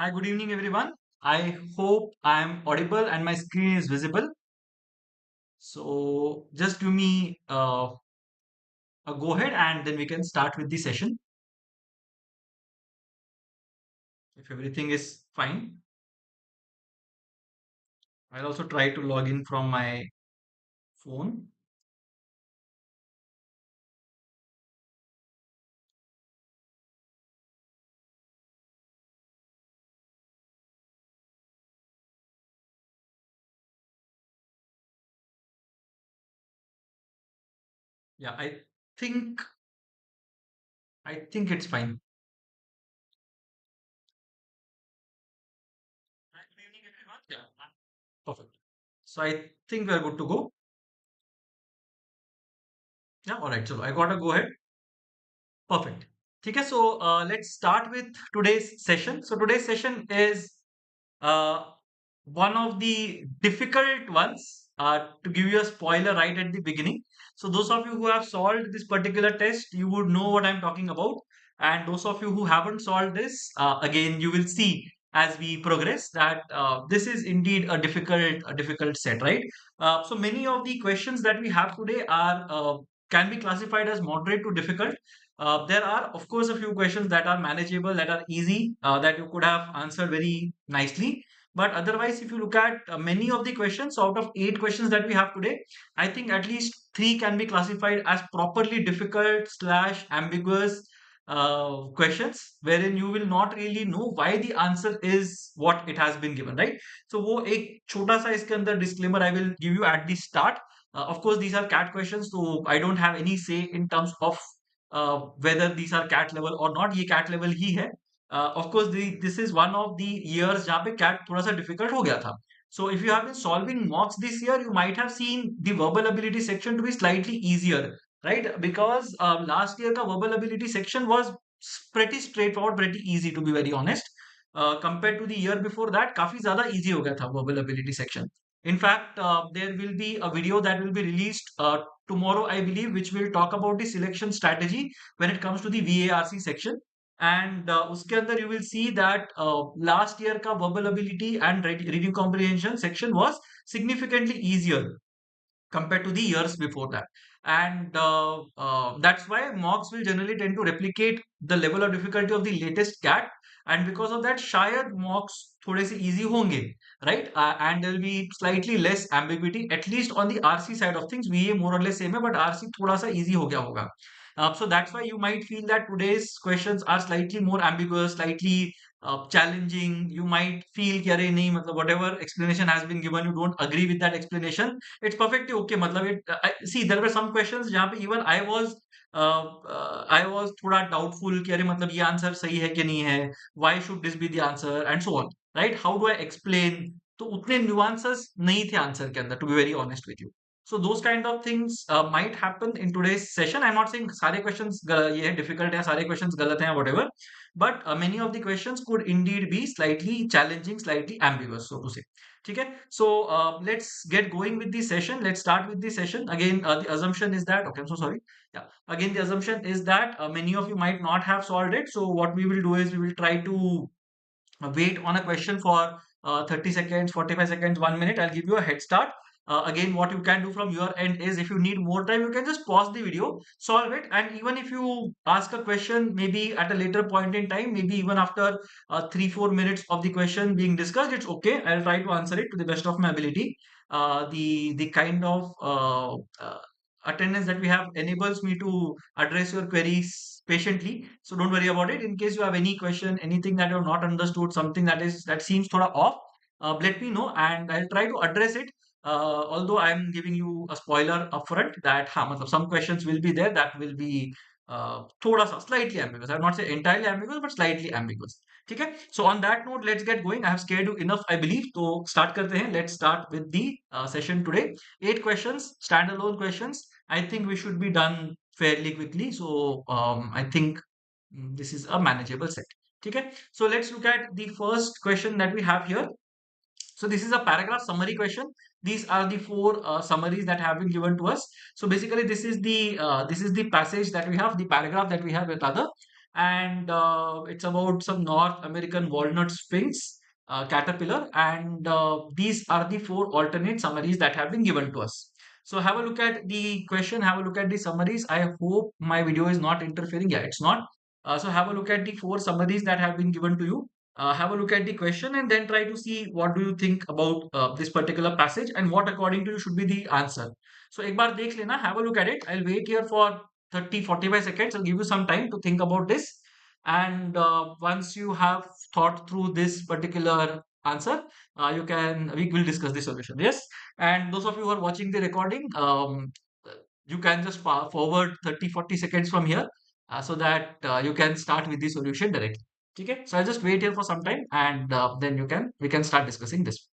Hi, good evening, everyone. I hope I am audible and my screen is visible. So just give me a go ahead and then we can start with the session if everything is fine. I'll also try to log in from my phone. Yeah, think I think it's fine. Hi, good evening, everyone. Yeah, perfect. So I think we are good to go. Yeah, all right. So I got to go ahead. Perfect. Okay, so let's start with today's session. So today's session is uh, one of the difficult ones to give you a spoiler right at the beginning. So those of you who have solved this particular test, you would know what I'm talking about. And those of you who haven't solved this, again, you will see as we progress that this is indeed a difficult set, right? So many of the questions that we have today are can be classified as moderate to difficult. There are, of course, a few questions that are manageable, that are easy, that you could have answered very nicely. But otherwise, if you look at many of the questions, out of eight questions that we have today, I think at least three can be classified as properly difficult slash ambiguous questions, wherein you will not really know why the answer is what it has been given, right? So वो एक छोटा सा इसके अंदर disclaimer I will give you at the start. Of course, these are cat questions, so I don't have any say in terms of whether these are cat level or not. ये cat level ही है. Of course, this is one of the years जहाँ पे cat थोड़ा सा difficult हो गया था. So if you have been solving mocks this year, you might have seen the verbal ability section to be slightly easier, right? Because last year का verbal ability section was pretty straightforward, pretty easy to be very honest. Compared to the year before that, काफी ज़्यादा easy हो गया था verbal ability section. In fact, there will be a video that will be released tomorrow, I believe, which will talk about the selection strategy when it comes to the VARC section. And उसके अंदर you will see that last year का verbal ability and reading comprehension section was significantly easier compared to the years before that. And that's why mocks will generally tend to replicate the level of difficulty of the latest cat. And because of that, शायद mocks थोड़े से easy होंगे, right? And there will be slightly less ambiguity, at least on the RC side of things. VA more or less same है, but RC थोड़ा सा easy हो गया होगा. So that's why you might feel that today's questions are slightly more ambiguous, slightly challenging. You might feel कि अरे नहीं मतलब whatever explanation has been given, you don't agree with that explanation. It's perfectly okay. मतलब see, there were some questions जहाँ पे even I was थोड़ा doubtful कि अरे मतलब ये आंसर सही है कि नहीं है. Why should this be the answer and so on, right? How do I explain? तो उतने nuances नहीं थे आंसर के अंदर, to be very honest with you. So those kind of things might happen in today's session. I'm not saying सारे questions ये है difficult है, सारे questions गलत हैं, whatever. But many of the questions could indeed be slightly challenging, slightly ambiguous, so to say. ठीक है? So let's get going with the session. Let's start with the session. Again, the assumption is that, okay, I'm so sorry. Yeah. Again, the assumption is that many of you might not have solved it. So what we will do is we will try to wait on a question for 30 seconds, 45 seconds, 1 minute. I'll give you a head start. Again, what you can do from your end is if you need more time, you can just pause the video, solve it. And even if you ask a question, maybe at a later point in time, maybe even after 3-4 minutes of the question being discussed, it's okay. I'll try to answer it to the best of my ability. The kind of attendance that we have enables me to address your queries patiently. So don't worry about it. In case you have any question, anything that you have not understood, something that seems thoda off, let me know and I'll try to address it. Although I'm giving you a spoiler upfront that हाँ मतलब some questions will be there that will be थोड़ा सा slightly ambiguous. I will not say entirely ambiguous, but slightly ambiguous. ठीक है? So on that note, let's get going. I have scared you enough, I believe. तो start करते हैं. Let's start with the session today. 8 questions, standalone questions. I think we should be done fairly quickly. So I think this is a manageable set. Okay, so let's look at the first question that we have here. So this is a paragraph summary question. These are the four summaries that have been given to us. So basically, this is the passage that we have, the paragraph that we have with other. and it's about some North American walnut sphinx caterpillar, and these are the four alternate summaries that have been given to us. So have a look at the question, have a look at the summaries. I hope my video is not interfering. Yeah, it's not. So have a look at the four summaries that have been given to you. Have a look at the question and then try to see what do you think about this particular passage and what according to you should be the answer. So एक बार देख लेना, have a look at it. I'll wait here for 30-45 seconds. I'll give you some time to think about this. And once you have thought through this particular answer, we will discuss the solution. Yes. And those of you who are watching the recording, you can just forward 30-40 seconds from here so that you can start with the solution directly. Okay. So I'll just wait here for some time and then we can start discussing this.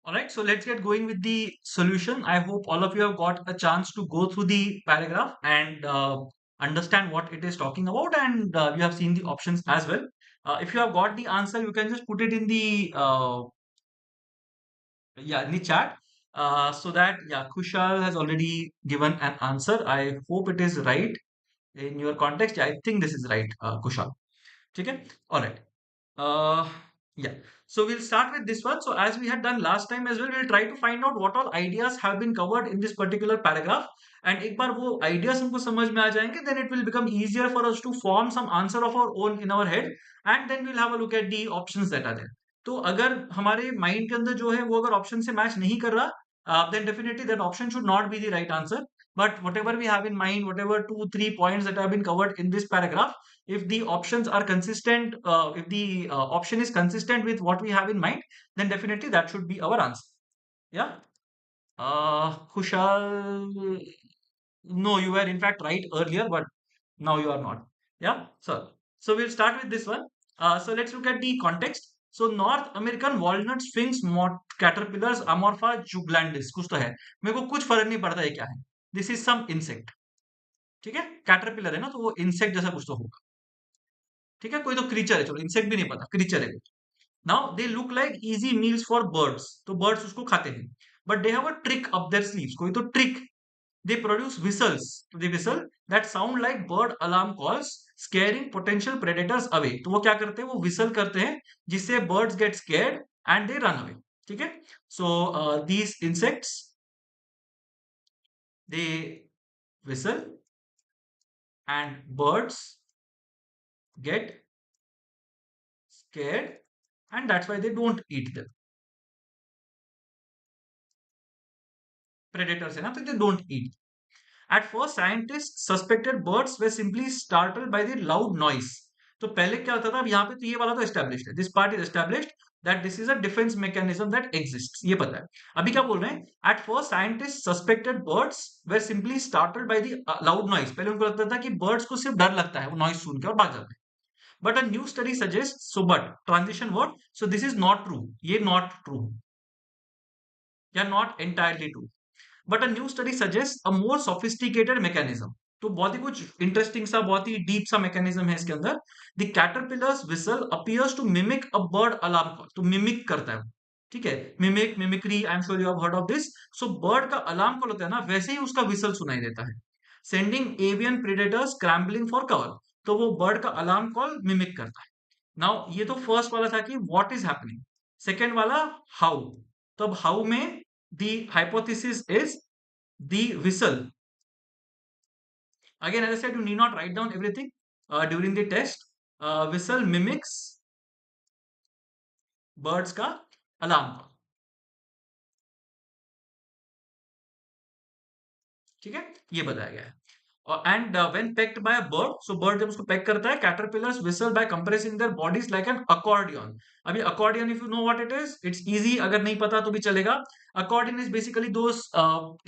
All right, so let's get going with the solution. I hope all of you have got a chance to go through the paragraph and understand what it is talking about, and you have seen the options as well. If you have got the answer, you can just put it in the yeah, in the chat, so that yeah, Kushal has already given an answer. I hope it is right in your context. Yeah, I think this is right, Kushal. Okay, all right. Uh, yeah. So we'll start with this one. So as we had done last time as well, we'll try to find out what all ideas have been covered in this particular paragraph. And एक बार वो ideas हमको समझ में आ जाएंगे, then it will become easier for us to form some answer of our own in our head, and then we'll have a look at the options that are there. तो अगर हमारे mind के अंदर जो है वो अगर ऑप्शन से मैच नहीं कर रहा, then definitely that option should not be the right answer. But whatever we have in mind, whatever 2-3 points that have been covered in this paragraph, if the options are consistent, if the option is consistent with what we have in mind, then definitely that should be our answer. Yeah. Kushal, no, you were in fact right earlier, but now you are not. Yeah. So we'll start with this one. So let's look at the context. So North American walnut sphinx moth caterpillars Amorpha juglandis कुछ तो है, मेरे को कुछ फर्क नहीं पड़ता है क्या है. This is some insect. ठीक है, कैटरपिलर है ना, तो वो इंसेक्ट जैसा कुछ तो होगा. ठीक है, कोई तो क्रीचर है, चलो इंसेक्ट भी नहीं पता, क्रीचर है. Now they look like easy meals for birds, तो बर्ड्स उसको खाते हैं. But they have a trick up their sleeves, कोई तो ट्रिक. दे प्रोड्यूस विसल्स, तो they whistle that sound like bird alarm calls scaring potential predators away. तो वो क्या करते हैं, वो विसल करते हैं जिससे birds get scared and they run away. ठीक है. So these insects they whistle and birds get scared, and that's why they don't eat them. Predators है ना, तो they don't eat. At first, scientists suspected birds were simply startled by the loud noise. तो पहले क्या होता था, अब यहाँ पे तो ये वाला तो established है. This part is established that this is a defense mechanism that exists. ये पता है. अभी क्या बोल रहे हैं? At first, scientists suspected birds were simply startled by the loud noise. पहले उनको लगता था कि birds को सिर्फ डर लगता है वो noise सुन के और भाग जाते हैं. But a new study suggests, so but transition word. So this is not true. ये not true. Yeah, not entirely true. But a new study suggests a more sophisticated mechanism. तो बहुत ही कुछ इंटरेस्टिंग सा, बहुत ही डीप सा mechanism है इसके अंदर। The caterpillars whistle appears to mimic a bird alarm call, तो मिमिक करता है वो, ठीक है, mimicry, I am sure you have heard of this. So bird का अलार्म कॉल होता है ना, वैसे ही उसका विसल सुनाई देता है, sending avian predators scrambling for cover. तो वो बर्ड का अलार्म कॉल मिमिक करता है। नाउ ये तो फर्स्ट वाला था कि व्हाट इज हैपनिंग। सेकेंड वाला हाउ। तो अब हाउ में the hypothesis is the whistle, again as I said, you need not write down everything during the test. Whistle mimics birds का अलार्म कॉल, ठीक है, ये बताया गया है। And when pecked by a bird, so bird जब उसको peck करता है, caterpillars whistle by compressing their bodies like an accordion. अभी accordion, if you know what it is, it's easy, अगर नहीं पता तो भी चलेगा। अकॉर्डियन इज बेसिकली दोस,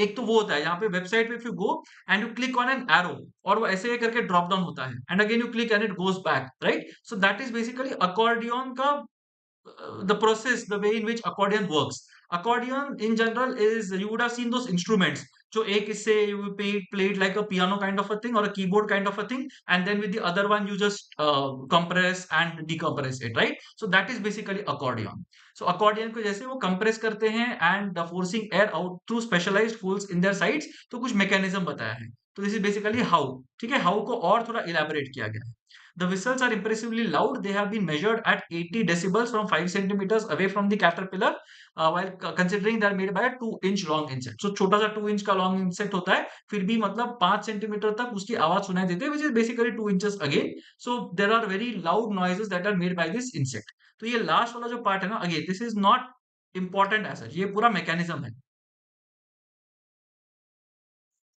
एक तो वो होता है यहाँ पे वेबसाइट पे, if you go and you click on an arrow, और वो ऐसे करके ड्रॉप डाउन होता है, and again you click and it goes back, right. So that is basically accordion का the process, the way in which accordion works. Accordion in general is, you would have seen those instruments. So एक इससे you play it like a piano kind of a thing or a keyboard kind of a thing, and then with the other one you just compress and decompress it, right? So that is basically accordion. So accordion को जैसे वो compress करते हैं and forcing air out through specialized holes in their sides, तो कुछ mechanism बताया है। तो this is basically how, ठीक है, how को और थोड़ा elaborate किया गया है। The whistles are impressively loud. They have been measured at 80 decibels from 5 centimeters away from the caterpillar, while considering they are made by a 2-inch long insect. So छोटा सा 2 इंच का long insect होता है, फिर भी मतलब 5 centimetre तक उसकी आवाज सुनाई देती है, which is basically 2 inches again. So there are very loud noises that are made by this insect. तो ये लास्ट वाला जो पार्ट है ना, again this is not important as such. ये पूरा मैकेनिज्म है।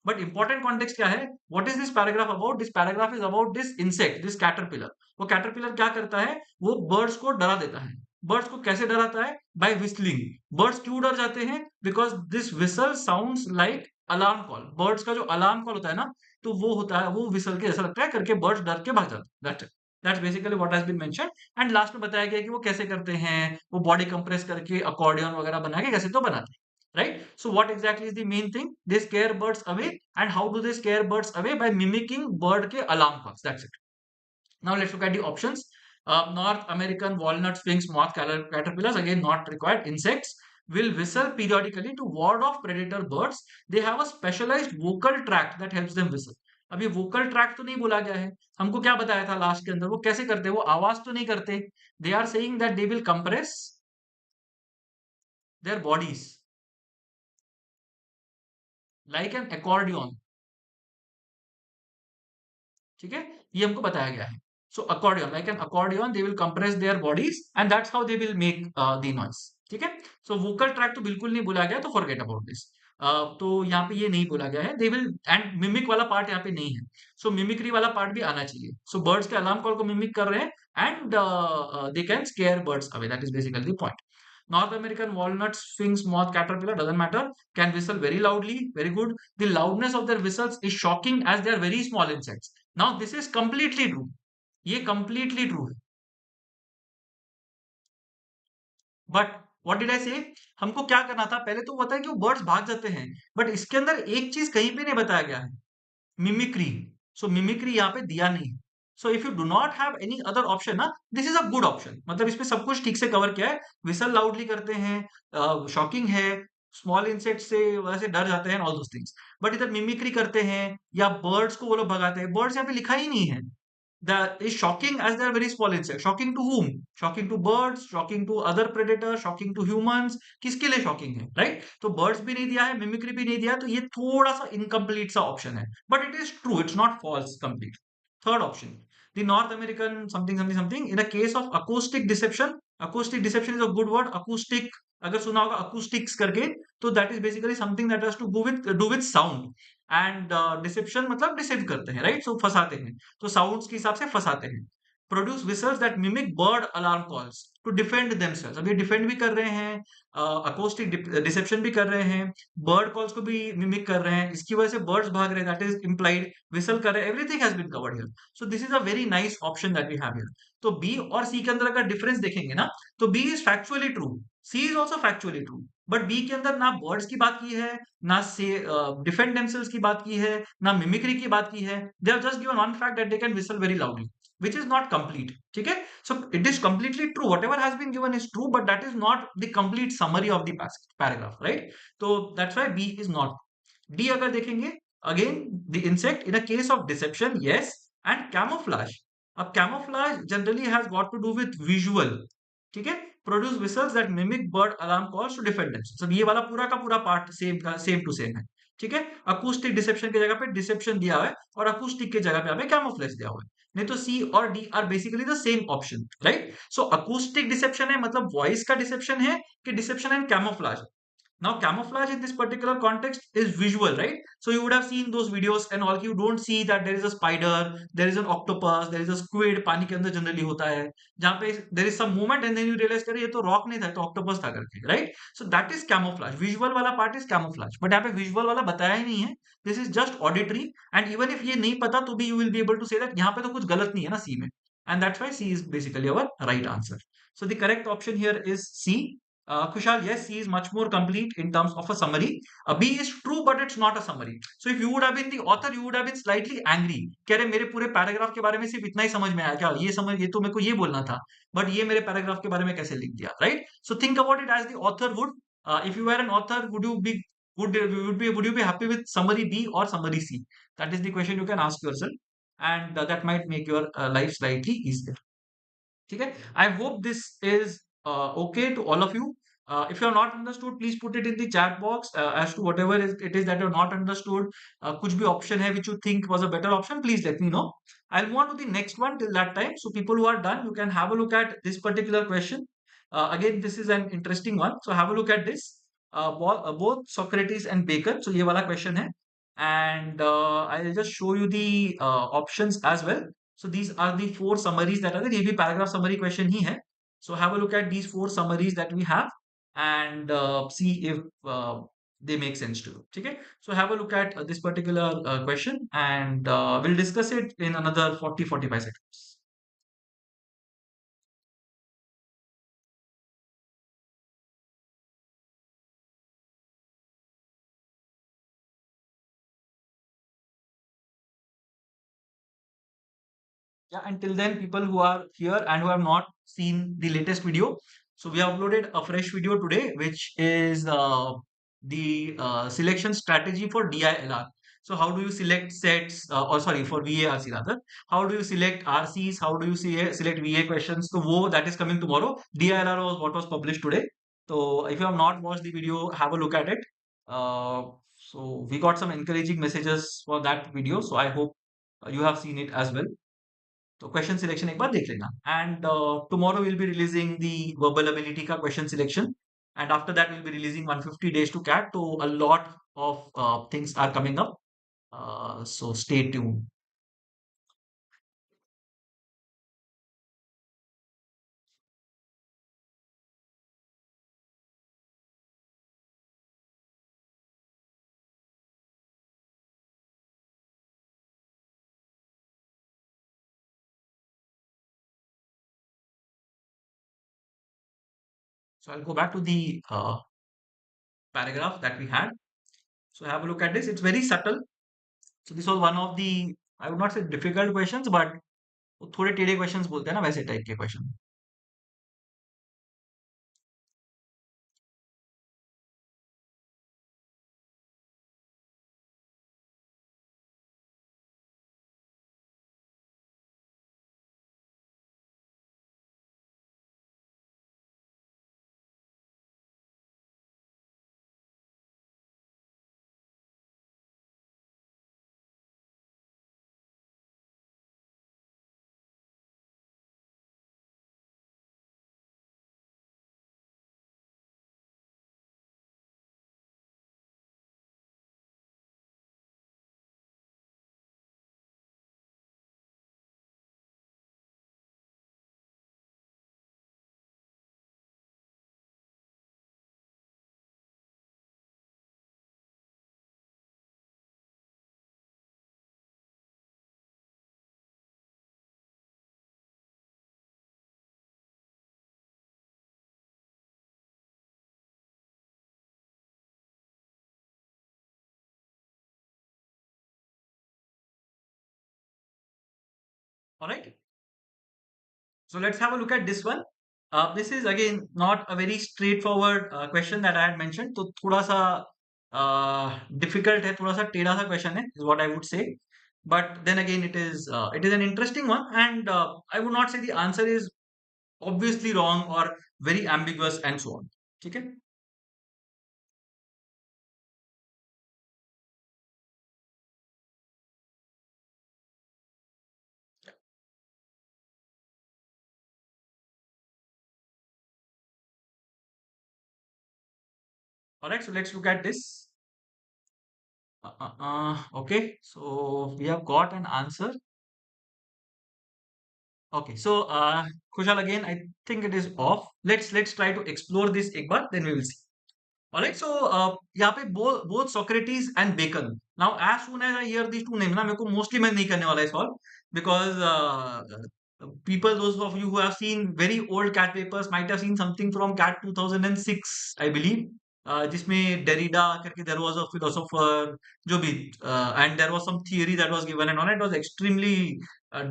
बट इंपॉर्टेंट कॉन्टेक्स्ट क्या है, what is this paragraph about? This paragraph is about this insect, this caterpillar. वो कैटरपिलर क्या करता है, वो बर्ड्स को डरा देता है। बर्ड्स को कैसे डराता है? Bye whistling. बर्ड्स क्यों डर जाते हैं? Because this whistle sounds like alarm call. Birds का जो अलार्म कॉल होता है ना, तो वो होता है, वो विसल के जैसा लगता है, करके बर्ड्स डर के भाग जाते हैं। That's basically what has been mentioned. And last में बताया गया कि वो कैसे करते हैं, वो बॉडी कंप्रेस करके अकॉर्डियन वगैरह बना के कैसे तो बनाते हैं, right? So what exactly is the main thing? They scare birds away, and how do they scare birds away? By mimicking bird ke alarm calls. That's it. Now let's look at the options. North American walnut, sphinx, moth, caterpillars, again not required. Insects will whistle periodically to ward off predator birds. They have a specialized vocal tract that helps them whistle. अब ये vocal track तो नहीं बोला गया है, हमको क्या बताया था लास्ट के अंदर, वो कैसे करते हैं, वो आवाज तो नहीं करते। They are saying that they will compress their bodies like an accordion, ठीक है, ये हमको बताया गया है। So accordion, like an accordion, they will compress their bodies and that's how they will make the noise, ठीक है। सो वोकल ट्रैक तो बिल्कुल नहीं बोला गया, तो फॉरगेट अबाउट दिस। तो यहाँ पे ये नहीं बोला गया है, दे विल, एंड मिमिक वाला पार्ट यहाँ पे नहीं है। सो मिमिक्री वाला पार्ट भी आना चाहिए। सो बर्ड्स के अलार्म कॉल को मिमिक कर रहे हैं, and they can square birds away, that is basically the point. North American walnut, sphinx, moth, caterpillar, doesn't matter, can whistle very loudly, very good. The loudness of their whistles is shocking as they are very small insects. Now this is completely true. ये completely true है। But what did I से, हमको क्या करना था, पहले तो होता है कि वो बर्ड्स भाग जाते हैं, बट इसके अंदर एक चीज कहीं पे नहीं बताया गया है, मिमिक्री। सो मिमिक्री यहाँ पे दिया नहीं। So if you do not have any other option ना, this is a good option, मतलब इसमें सब कुछ ठीक से कवर किया है। विसल लाउडली करते हैं, शॉकिंग है, स्मॉल इंसेक्ट से वैसे डर जाते हैं, ऑल दोस थिंग्स। बट इधर मिमिक्री करते हैं या बर्ड्स को वो लोग भगाते हैं, बर्ड्स यहाँ पे लिखा ही नहीं है। That is shocking as they are very small insects. Shocking to whom? Shocking to birds, shocking to other predators, shocking to humans. किसके लिए शॉकिंग है, राइट? तो बर्ड्स भी नहीं दिया है, मिमिक्री भी नहीं दिया, तो ये थोड़ा सा इनकम्प्लीट सा ऑप्शन है, but it is true, it's not false complete. Third option, the North American something something something, in a case of acoustic deception, acoustic deception is a good word, acoustic, अगर सुना होगा acoustics करके, तो that is basically something that has to do with sound, and deception मतलब decept करते हैं, right? सो फंसाते हैं, तो साउंड्स के हिसाब से फंसाते हैं। Produce whistles that mimic bird alarm calls to defend themselves. अब ये डिफेंड भी कर रहे हैं, अकोस्टिक डिसेप्शन भी कर रहे हैं, बर्ड कॉल्स को भी मिमिक कर रहे हैं, इसकी वजह से बर्ड्स भाग रहे हैं, दैट इज इंप्लाइड, विसल कर रहे हैं, everything has been covered here. So this is a very nice option that we have here. तो बी और सी के अंदर अगर डिफरेंस देखेंगे ना, तो B is factually true, C is also factually true, but B के अंदर ना बर्ड्स की बात की है, ना से डिफेंड देमसेल्व्स की बात की है, ना मिमिक्री की बात की है. They have just given one fact that they can whistle very loudly, which is not complete. ठीक है, so it is completely true, whatever has been given is true, but that is not the complete summary of the paragraph, right? So that's why B is not. D अगर देखेंगे, again the insect in a case of deception, yes, and camouflage. अब camouflage generally has got to do with visual. ठीक है, produce whistles that mimic bird alarm calls to defend themselves. अब ये वाला पूरा का पूरा पार्ट सेम का सेम टू सेम है. ठीक है, अकूस्टिक डिसेप्शन की जगह पे डिसेप्शन दिया हुआ है और अकूस्टिक की जगह पे हमें कैमोफ्लेज दिया हुआ है. नहीं तो सी और D are basically the same option, right? So acoustic deception है मतलब वॉइस का डिसेप्शन है कि deception and camouflage. Now, camouflage in this particular context is visual, right? So you would have seen those videos and all. You don't see that there is a spider, there is an octopus, there is a squid. पानी के अंदर generally होता है जहाँ पे there is some movement and then you realize कि ये तो rock नहीं था, तो octopus था करके, right? So that is camouflage. Visual वाला part is camouflage. But यहाँ पे visual वाला बताया ही नहीं है. This is just auditory. And even if ये नहीं पता तो भी you will be able to say that यहाँ पे तो कुछ गलत नहीं है ना C में. And that's why C is basically our right answer. So the correct option here is C. Kushal, yes, C is much more complete in terms of a summary. B is true, but it's not a summary. So if you would have been the author, you would have been slightly angry. कह रहे मेरे पूरे paragraph के बारे में सिर्फ इतना ही समझ में आया क्या? ये तो मेरे को ये बोलना था, बट ये मेरे पैराग्राफ के बारे में कैसे लिख दिया, right? So think about it as the author would. If you were an author, would you be happy with summary B or summary C? That is the question you can ask yourself, and that might make your life slightly easier. ठीक है, I hope this is okay to all of you. If you are not understood, please put it in the chat box as to whatever it is that you are not understood. कुछ भी option है which you think was a better option, please let me know. I'll move on to the next one till that time. So people who are done, you can have a look at this particular question. Again, this is an interesting one. So have a look at this. Both Socrates and Bacon. So ये वाला question है. And I'll just show you the options as well. So these are the four summaries that are there. ये भी paragraph summary question ही है. So have a look at these four summaries that we have and see if they make sense to you. ठीक है? So have a look at this particular question and we'll discuss it in another 40-45 seconds. Yeah, until then, people who are here and who have not seen the latest video, so we have uploaded a fresh video today, which is the selection strategy for DILR. So how do you select sets, or sorry, for VARC rather? How do you select RCs? How do you select VA questions? So that is coming tomorrow. DILR was what was published today. So if you have not watched the video, have a look at it. So we got some encouraging messages for that video. So I hope you have seen it as well. तो question selection एक बार देख लेना and tomorrow will be releasing the verbal ability का question selection and after that will be releasing 150 days to cat तो a lot of things are coming up so stay tuned. So I'll go back to the paragraph that we had. So have a look at this. It's very subtle. So this was one of the, I would not say difficult questions, but थोड़े टेढ़े questions बोलते हैं ना वैसे type के question. All right. So let's have a look at this one. This is again not a very straightforward question that I had mentioned. तो थोड़ा सा difficult है, थोड़ा सा टेढ़ा सा question है, is what I would say. But then again, it is an interesting one, and I would not say the answer is obviously wrong or very ambiguous and so on. ठीक है? All right. So let's look at this. Okay. So we have got an answer. Okay. So Kushal, again, I think it is off. Let's try to explore this एक बार, then we will see. Alright, so यहाँ पे both Socrates and Bacon. Now, as soon as I hear these two names, ना मेरे को mostly मैं नहीं करने वाला है solve because people, those of you who have seen very old cat papers, might have seen something from cat 2006, I believe, जिसमें Derrida करके there was a philosopher, जो भी, and there was some theory that was given and all. It was extremely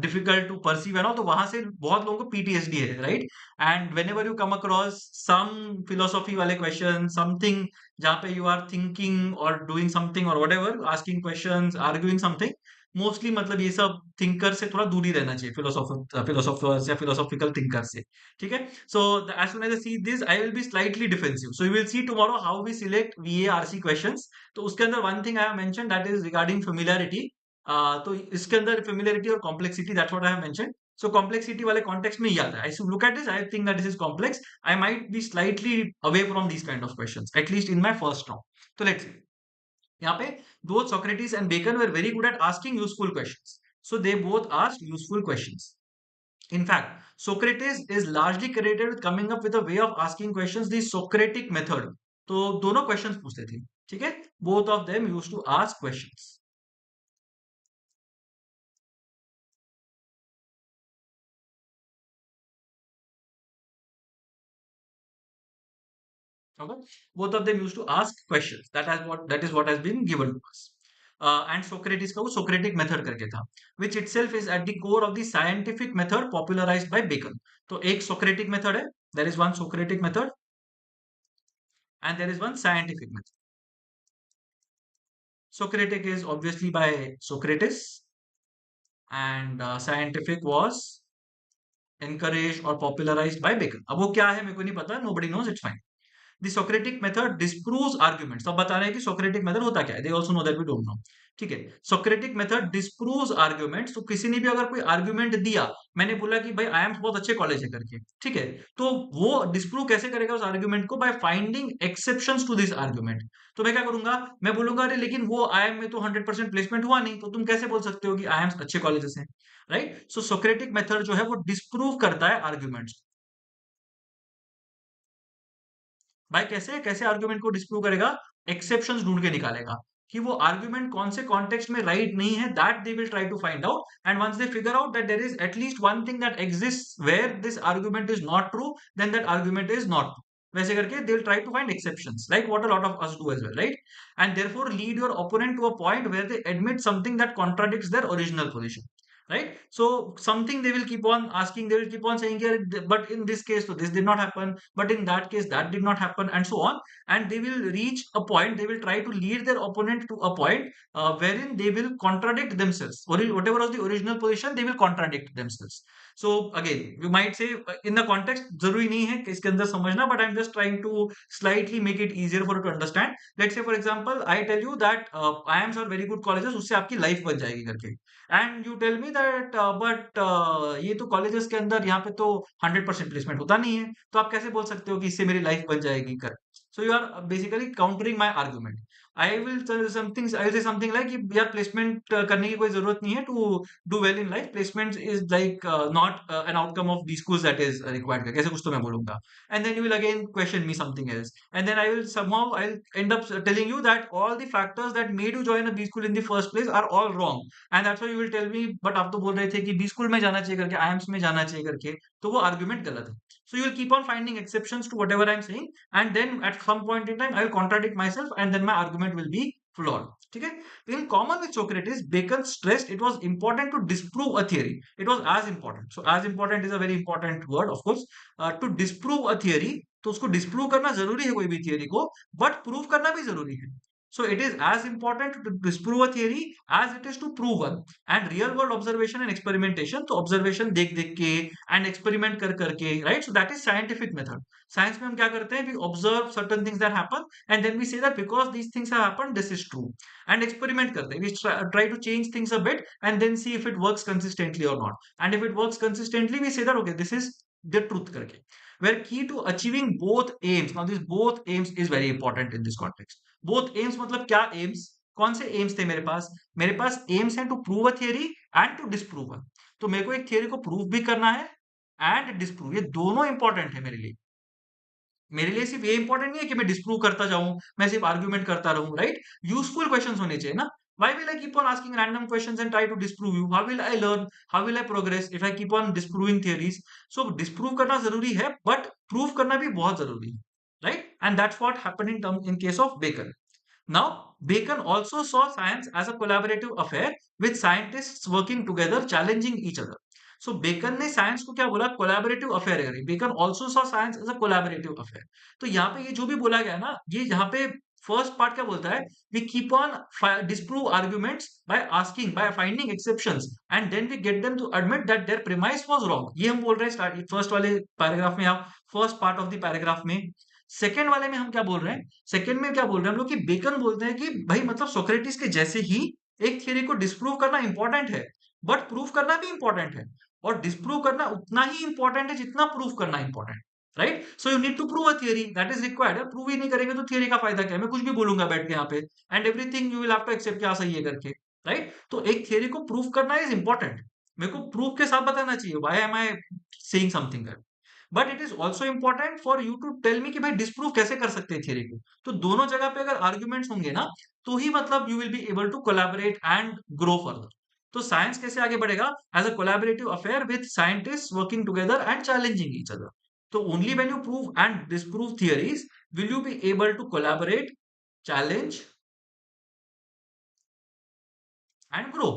difficult to perceive and all. तो वहां से बहुत लोगों को PTSD है, right? And whenever you come across some philosophy wale question, something जहाँ पे you are thinking or doing something or whatever, asking questions, arguing something, mostly मतलब ये सब थिंकर से थोड़ा दूरी रहना चाहिए, फिलोसोफर्स या फिलोसॉफिकल थिंकर से. ठीक है. So as soon as I see this, I will be slightly defensive. So you will see tomorrow how we select VARC questions. तो उसके अंदर one thing I have mention, that is regarding familiarity. तो इसके अंदर familiarity और complexity, that's what I have mention. So complexity वाले context में ही आता है. I look at this, I think that this is complex. I might be slightly away from this kind of questions, at least in my first round. तो let's see. यहाँ पे both Socrates and Bacon were very good at asking useful questions. So they both asked useful questions. In fact, Socrates is largely credited with coming up with a way of asking questions, the Socratic method. तो दोनों questions पूछते थे. ठीक है. Both of them used to ask questions. Okay. Both of them used to ask questions. That is what has been given to us. And Socrates का वो Socratic method करके था, which itself is at the core of the scientific method popularized by Bacon. तो एक Socratic method है. There is one Socratic method and there is one scientific method. Socratic is obviously by Socrates, and scientific was encouraged or popularized by Bacon. अब वो क्या है मेरे को नहीं पता. Nobody knows. It's fine. The Socratic method disproves arguments. अब बता रहे हैं कि Socratic method होता क्या है. They also know that we don't know. ठीक है. Socratic method disproves arguments. तो किसी ने भी अगर कोई argument दिया, मैंने बोला कि भाई IIMS बहुत अच्छे कॉलेज है करके, ठीक है, तो वो डिस्प्रूव कैसे करेगा उस आर्ग्यूमेंट को? By finding exceptions to this argument. तो मैं क्या करूंगा? मैं बोलूंगा अरे लेकिन वो IIM में तो 100% प्लेसमेंट हुआ नहीं, तो तुम कैसे बोल सकते हो कि IIMS अच्छे कॉलेजेस हैं? राइट. सो सोक्रेटिक मेथड जो है वो डिस्प्रूव करता है आर्ग्यूमेंट्स. भाई कैसे कैसे आर्ग्यूमेंट को डिस्प्रूव करेगा? एक्सेप्शंस ढूंढ के निकालेगा कि वो आर्ग्यूमेंट कौन से कॉन्टेक्स्ट में राइट नहीं है. That they will try to find out, and once they figure out that there is at least one thing that exists where this argument is not true, then that argument is not true. वैसे करके they will try to find exceptions, like what a lot of us do as well, right? And therefore lead your opponent to a point where they admit something that contradicts their original position. Right. So something they will keep on asking, they will keep on saying here, but in this case so this did not happen, but in that case that did not happen, and so on. And they will reach a point, they will try to lead their opponent to a point wherein they will contradict themselves, or whatever was the original position, they will contradict themselves. So again, you might say in the context जरूरी नहीं है कि इसके अंदर समझना, but I'm just trying to slightly make it easier for you to understand. Let's say for example I tell you that IIMs are very good colleges, उससे आपकी life बन जाएगी करके, and you tell me that but ये तो colleges के अंदर यहाँ पे तो 100% प्लेसमेंट होता नहीं है, तो आप कैसे बोल सकते हो कि इससे मेरी लाइफ बन जाएगी कर? So you are basically countering my argument. I will say something like यार प्लेसमेंट करने की कोई जरूरत नहीं है to do well in life. Placement is like not an outcome of the schools that is required, कैसे कुछ तो मैं बोलूंगा. And then you will again question me something else, and then I will somehow I'll end up telling you that all the factors that made you join a B school in the first place are all wrong, and that's why you will tell me but आप तो बोल रहे थे कि B school में जाना चाहिए करके, आईएम्स में जाना चाहिए करके, तो वो आर्ग्यूमेंट गलत है. So you will keep on finding exceptions to whatever I am saying, and then at some point in time I will contradict myself, and then my argument will be flawed. ठीक है. In common with Socrates, Bacon stressed it was important to disprove a theory. It was as important. So as important is a very important word, of course. To disprove a theory, तो उसको disprove करना जरूरी है कोई भी theory को, but prove करना भी जरूरी है. So it is as important to disprove a theory as it is to prove one. And real world observation and experimentation, तो observation देख देख के and experiment कर करके, right? So that is scientific method. Science में हम क्या करते हैं? We observe certain things that happen and then we say that because these things have happened, this is true. And experiment करते हैं. We try to change things a bit and then see if it works consistently or not. And if it works consistently, we say that okay, this is the truth करके. Where key to achieving both aims. Now this both aims is very important in this context. Both aims मतलब क्या aims? कौन से aims थे मेरे पास? मेरे पास aims हैं to prove a theory and to disprove one. तो मेरे को एक theory को prove भी करना है and disprove. ये दोनों important है मेरे लिए. मेरे लिए सिर्फ ये इंपॉर्टेंट नहीं है कि मैं डिस्प्रूव करता जाऊं, मैं सिर्फ आर्ग्यूमेंट करता रहूं, राइट? यूजफुल क्वेश्चंस होने चाहिए ना. Why will I keep on asking random questions and try to disprove you? How will I learn? How will I progress if I keep on disproving theories? So disprove करना जरूरी है, but prove करना भी बहुत जरूरी है, right? And that's what happened in case of Bacon. Now, Bacon also saw science as a collaborative affair with scientists working together, challenging each other. सो Bacon ने साइंस को क्या बोला? कोलैबोरेटिव अफेयर है. Bacon also saw science as a collaborative affair. तो यहाँ पे ये जो भी बोला गया ना, ये यहाँ पे फर्स्ट पार्ट क्या बोलता है? We keep on disprove arguments by asking, by finding exceptions and then we get them to admit that their premise was wrong. ये हम बोल रहे हैं स्टार्ट फर्स्ट वाले पैराग्राफ में, आप first part of the paragraph में. सेकेंड वाले में हम क्या बोल रहे हैं? सेकेंड में क्या बोल रहे हैं हम लोग कि बेकन बोलते हैं कि भाई मतलब सोक्रेटिस के जैसे ही एक थ्योरी को डिस्प्रूव करना इंपॉर्टेंट है, बट प्रूव करना भी इंपॉर्टेंट है. और डिस्प्रूव करना उतना ही इंपॉर्टेंट है जितना प्रूव करना important, right? So you need to prove a theory, that is required. Prove ही नहीं करेंगे तो थियरी का फायदा क्या है? मैं कुछ भी बोलूंगा बैठ के यहाँ पे and everything you will have to accept क्या सही है करके, राइट? तो एक थियरी को प्रूव करना इज इंपॉर्टेंट. मेरे को प्रूफ के साथ बताना चाहिए why am I saying something. But it is also important for you to tell me कि भाई डिस्प्रूव कैसे कर सकते हैं थियरी को. तो दोनों जगह पे अगर आर्ग्यूमेंट्स होंगे ना, तो ही मतलब you will be able to collaborate and grow further. तो साइंस कैसे आगे बढ़ेगा? As a collaborative affair with scientist working together and challenging each other. तो only when you prove and disprove theories will you be able to collaborate, challenge and grow.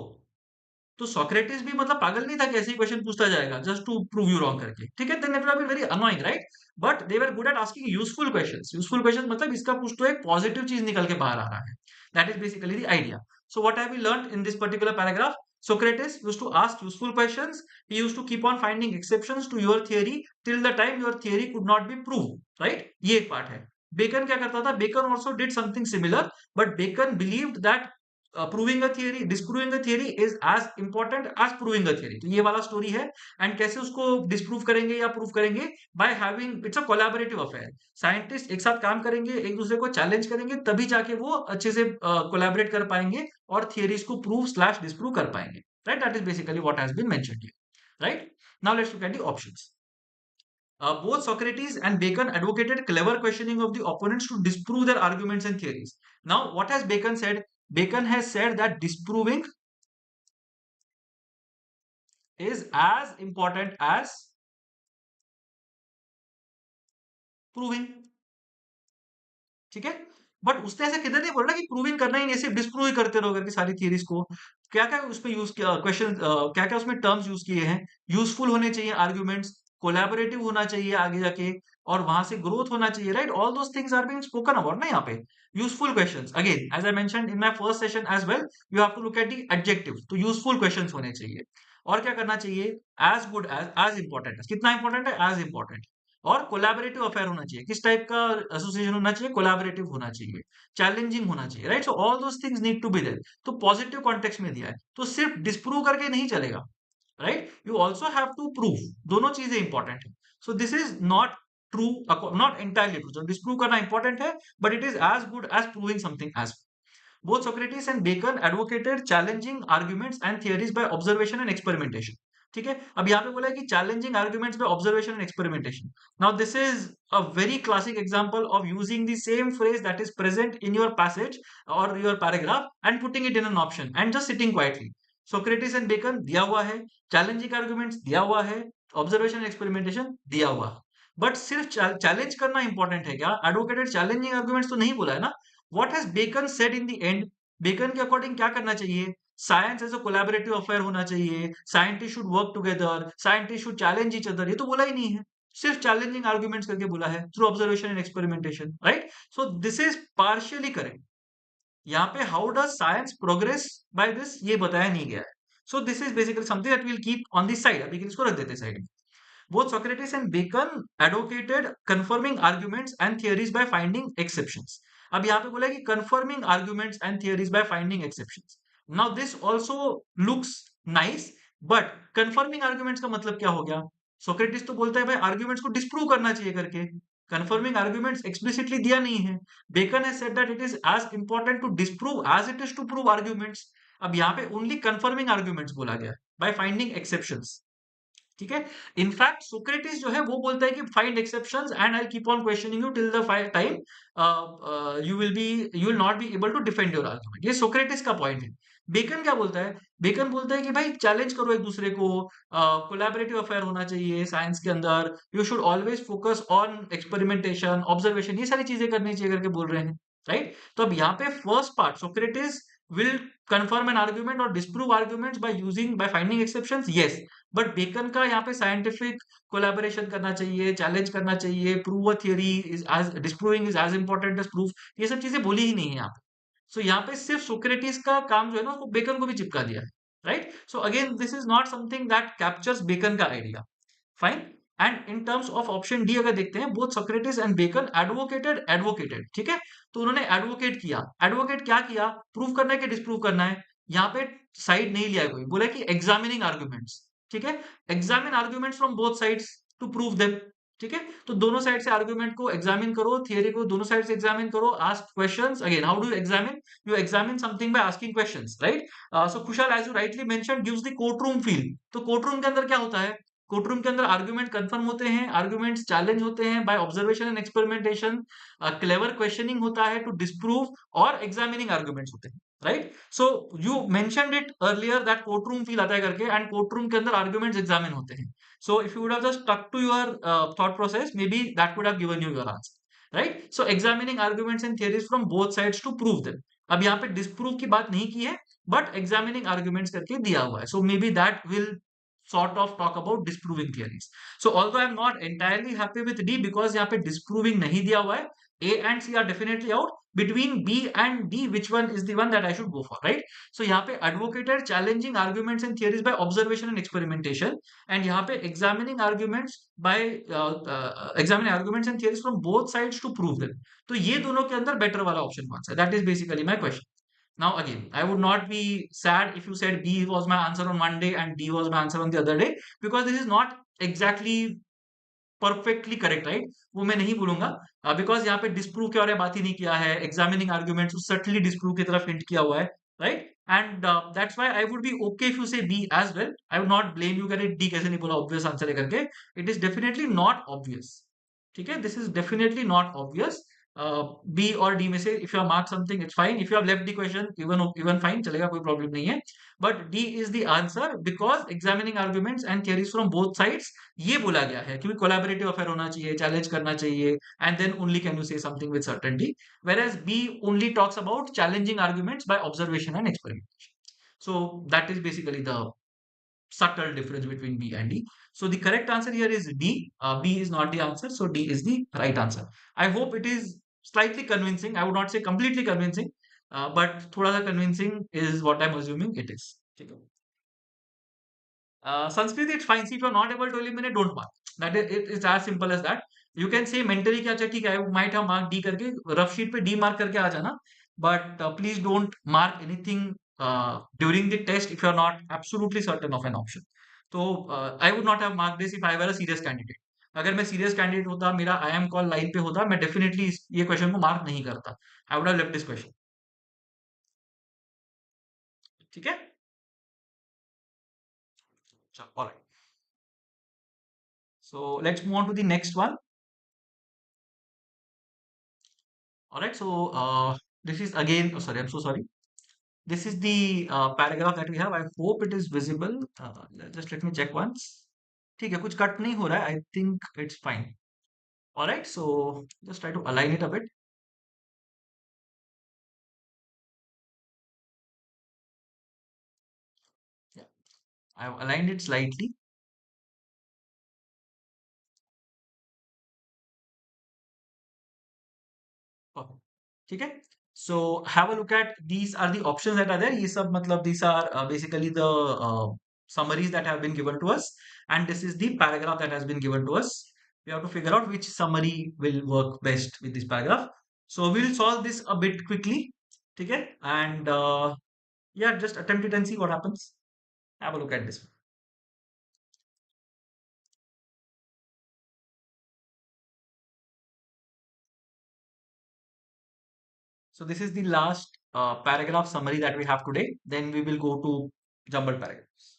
तो Socrates भी मतलब पागल नहीं था कि ऐसे ही क्वेश्चन पूछता जाएगा just to prove you wrong करके. ठीक है, then it will be very annoying, right? But they were good at asking useful questions. Useful question मतलब इसका कुछ तो एक पॉजिटिव चीज निकल के बाहर आ रहा है. That is basically the idea. So what have we learned in this particular paragraph? Socrates used to ask useful questions. He used to keep on finding exceptions to your theory till the time your theory could not be proved. Right? ये एक part है. Bacon क्या करता था? Bacon also did something similar, but Bacon believed that proving a theory, disproving a theory is as important as proving a theory. तो ये वाला story है. एंड कैसे उसको डिस्प्रूव करेंगे या प्रूव करेंगे? By having, it's a collaborative affair. Scientist एक साथ काम करेंगे, एक दूसरे को चैलेंज करेंगे, तभी जाके वो अच्छे से कोलैबोरेट कर पाएंगे और थियरीज को प्रूव स्लैश डिस्प्रूव कर पाएंगे, right? That is basically what has been mentioned here, right? Now let's look at the options. Both Socrates and Bacon advocated clever questioning of the opponents to disprove their arguments and theories. Now, what has Bacon said? Bacon has said that disproving is as important as proving. ठीक है, but उसने ऐसे किधर नहीं बोला कि proving करना ही नहीं, सिर्फ डिस्प्रूव ही करते रहो करके सारी थियरीज को. क्या क्या उसमें यूज किया क्वेश्चन, क्या क्या उसमें टर्म्स यूज किए हैं? यूजफुल होने चाहिए आर्ग्यूमेंट्स, कोलैबोरेटिव होना चाहिए आगे जाके, और वहां से ग्रोथ होना चाहिए, right? All those things are being spoken about ना यहाँ पे. Useful questions, again as I mentioned in my first session as well, you have to look at the adjective. तो यूजफुल क्वेश्चंस होने चाहिए. और क्या करना चाहिए? As good as important. कितना इंपॉर्टेंट है? As important. और कोलैबोरेटिव अफेयर होना चाहिए. किस टाइप का एसोसिएशन होना चाहिए? कोलैबोरेटिव होना चाहिए, चैलेंजिंग होना चाहिए, right? So all those things need to be there. तो पॉजिटिव कॉन्टेक्स्ट में दिया है, तो सिर्फ डिस्प्रूव करके नहीं चलेगा, right? You also have to prove. दोनों चीजें इंपॉर्टेंट है. So this is not true, not entirely true. Disprove करना इंपॉर्टेंट है, but it is as good as proving something as. Both Socrates and Bacon advocated challenging arguments and theories by observation and experimentation. ठीक है, अब यहाँ पे बोला है कि challenging arguments by observation and experimentation. Now this is a very classic example of using the same phrase that is present in your passage or your paragraph and putting it in an option and just sitting quietly. Socrates and Bacon दिया हुआ है, challenging arguments दिया हुआ है, observation and experimentation दिया हुआ है. But सिर्फ चैलेंज करना इंपॉर्टेंट है क्या? एडवोकेटेड चैलेंजिंग आर्गुमेंट्स तो नहीं बोला है ना. What has Bacon said in the end? Bacon के अकॉर्डिंग क्या करना चाहिए? Science as a collaborative affair होना चाहिए, scientist should work together, scientist should challenge each other. ये तो बोला ही नहीं है, सिर्फ चैलेंजिंग आर्गुमेंट्स करके बोला है through observation and experimentation, right? So this is partially correct. यहाँ पे how does science progress by this ये बताया नहीं गया है। So this is basically something that will keep on this side. अभी के लिए इसको रख देते साइड में। Both Socrates and Bacon advocated confirming arguments and theories by finding exceptions. अब यहाँ पे बोला है कि confirming arguments and theories by finding exceptions. Now this also looks nice, but confirming arguments का मतलब क्या हो गया? सोक्रेटिस तो बोलता है भाई arguments को disprove करना चाहिए करके, confirming arguments explicitly दिया नहीं है। Bacon has said that it is as important to disprove as it is to prove arguments. अब यहाँ पे only confirming arguments बोला गया by finding exceptions। ठीक है। इनफैक्ट सोक्रेटिस जो है वो बोलता है कि find exceptions and I keep on questioning you till the time you will not be able to defend your argument. ये सोक्रेटिस का पॉइंट है। बेकन क्या बोलता है? बेकन बोलता है कि भाई चैलेंज करो एक दूसरे को, कोलैबोरेटिव अफेयर होना चाहिए साइंस के अंदर, you should always focus on experimentation, observation, ये सारी चीजें करनी चाहिए करके बोल रहे हैं, राइट? तो अब यहाँ पे first part Socrates will confirm an argument or disprove arguments by finding exceptions, yes, but Bacon का यहाँ पे साइंटिफिक कोलैबोरेशन करना चाहिए, चैलेंज करना चाहिए, prove a theory is as disproving is as important as proof, ये सब चीजें बोली ही नहीं है यहाँ पे। सो यहाँ पे सिर्फ सोक्रेटिस का काम जो है ना उसको बेकन को भी चिपका दिया है, right? So again this is not something that captures Bacon का idea. Fine. And in terms of option D अगर देखते हैं, both Socrates and Bacon advocated, ठीक है? तो उन्होंने एडवोकेट किया। एडवोकेट क्या किया? प्रूव करना है कि डिस्प्रूव करना है? यहाँ पे साइड नहीं लिया कोई, बोला कि एग्जामिनिंग आर्ग्यूमेंट्स, ठीक है? Examine arguments from both sides to prove them, ठीक है? तो दोनों साइड से आर्ग्यूमेंट को एग्जामिन करो, थियरी को दोनों साइड से एग्जामिन करो, ask questions. Again how do you examine? You examine something by asking questions, right? So Khushhal, as you rightly mention, gives the court room फील। तो कोर्ट रूम के अंदर क्या होता है? कोर्ट रूम के अंदर आर्ग्यूमेंट कंफर्म होते हैं, आर्ग्यूमेंट्स चैलेंज होते हैं by observation and experimentation, clever questioning होता है टू डिस्प्रूव, और एग्जामिनिंग आर्ग्यूमेंट्स होते हैं, right? So you mentioned it earlier that court room feel आता है करके, एंड कोर्ट रूम के अंदर आर्ग्यूमेंट्स एग्जामिन होते हैं। So if you would have just stuck to your thought process, maybe that would have given you your answer, right? So examining arguments and theories from both sides to prove them. अब यहाँ पे disprove की बात नहीं की है, but examining arguments करके दिया हुआ है, so maybe that will sort of talk about disproving theories. So although I'm not entirely happy with D because यहाँ पे disproving नहीं दिया हुआ है, A and C are definitely out. Between B and D, which one is the one that I should go for, right? So यहाँ पे advocated challenging arguments and theories by observation and experimentation, and यहाँ पे examining arguments and theories from both sides to prove them. तो ये दोनों के अंदर better वाला option कौन सा है? That is basically my question. Now again, I would not be sad if you said B was my answer on one day and D was my answer on the other day, because this is not exactly perfectly correct, right? वो मैं नहीं बोलूंगा, because यहाँ पे disprove के बारे में बात ही नहीं किया है, एग्जामिनिंग आर्ग्यूमेंट्स सटली डिस्प्रूव की तरफ हिंट किया हुआ है, right? And that's why I would be okay if you say B as well. I would not blame you कि डी कैसे नहीं बोला, ऑब्वियस आंसर है करके। It is definitely not obvious, ठीक है? This is definitely not obvious. B और D में से if you have mark something it's fine, if you have left the question even fine, चलेगा, कोई प्रॉब्लम नहीं है। But D is the answer because examining arguments and theories from both sides, ये बोला गया है क्योंकि कोलैबोरेटिव अफेयर होना चाहिए, चैलेंज करना चाहिए, and then only can you say something with certainty, whereas B only talks about challenging arguments by observation and experimentation. So that is basically the subtle difference between B and D. So the correct answer here is D. B is not the answer, so D is the right answer. I hope it is slightly convincing. I would not say completely convincing, but थोड़ा सा convincing is what I'm assuming it is. ठीक है? Sanskrit, it's fine. See, if you're not able to eliminate, don't mark. That is, it's as simple as that. You can say mentally क्या, अच्छा ठीक है, I might have marked D करके, rough sheet पे D mark करके आ जाना, but please don't mark anything during the test if you're not absolutely certain of an option. तो I would not have marked this if I were a serious candidate. अगर मैं serious candidate होता, मेरा I am call line पे होता, मैं definitely ये question को mark नहीं करता. I would have left this question. ठीक है? चलो, all right. So let's move on to the next one. All right, so this is again, oh, sorry, I'm so sorry. This is the paragraph that we have. I hope it is visible. Just let me check once. ठीक है, कुछ cut नहीं हो रहा है. I think it's fine. All right, so just try to align it a bit. I've aligned it slightly. Perfect. ठीक है. So have a look at these are the options that are there. ये सब मतलब these are basically the summaries that have been given to us, and this is the paragraph that has been given to us. We have to figure out which summary will work best with this paragraph. So we'll solve this a bit quickly. ठीक है. And yeah, just attempt it and see what happens. Have a look at this. So this is the last paragraph summary that we have today. Then we will go to jumbled paragraphs.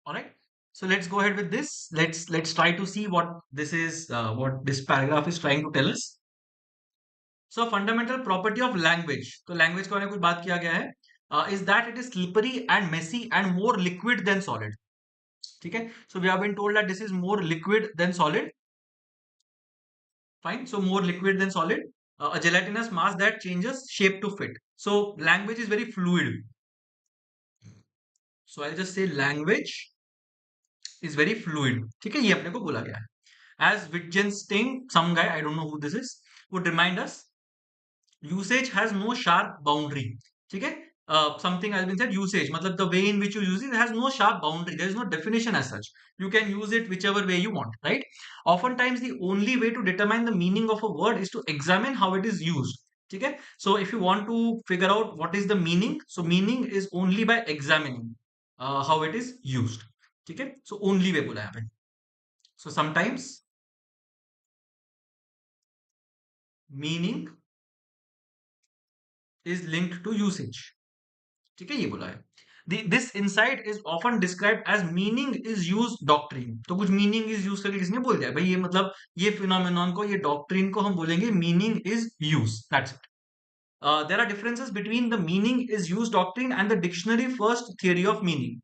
All right. So let's go ahead with this. Let's try to see what this is, what this paragraph is trying to tell us. So fundamental property of language. तो language के बारे में कुछ बात किया गया है. Is that it is slippery and messy and more liquid than solid. ठीक है. So we have been told that this is more liquid than solid. Fine. So more liquid than solid. A gelatinous mass that changes shape to fit. So language is very fluid. So I'll just say language is very fluid. ठीक है. ये अपने को बोला गया है. As Wittgenstein, some guy, I don't know who this is, would remind us, usage has no sharp boundary. ठीक है. Something has been said, usage मतलब the way in which you use it has no sharp boundary. There is no definition as such. You can use it whichever way you want, right? Oftentimes the only way to determine the meaning of a word is to examine how it is used. ठीक है. So if you want to figure out what is the meaning, so meaning is only by examining how it is used. ठीक है. So only way बोला यहाँ पे. So sometimes meaning is linked to usage. ठीक है. ये बोला है. This insight is often described as meaning is used doctrine. तो कुछ meaning is used करके किसने बोल दिया भाई, ये मतलब ये phenomenon को, ये doctrine को हम बोलेंगे meaning is use. That's it. There are differences between the meaning is used doctrine and the dictionary first theory of meaning.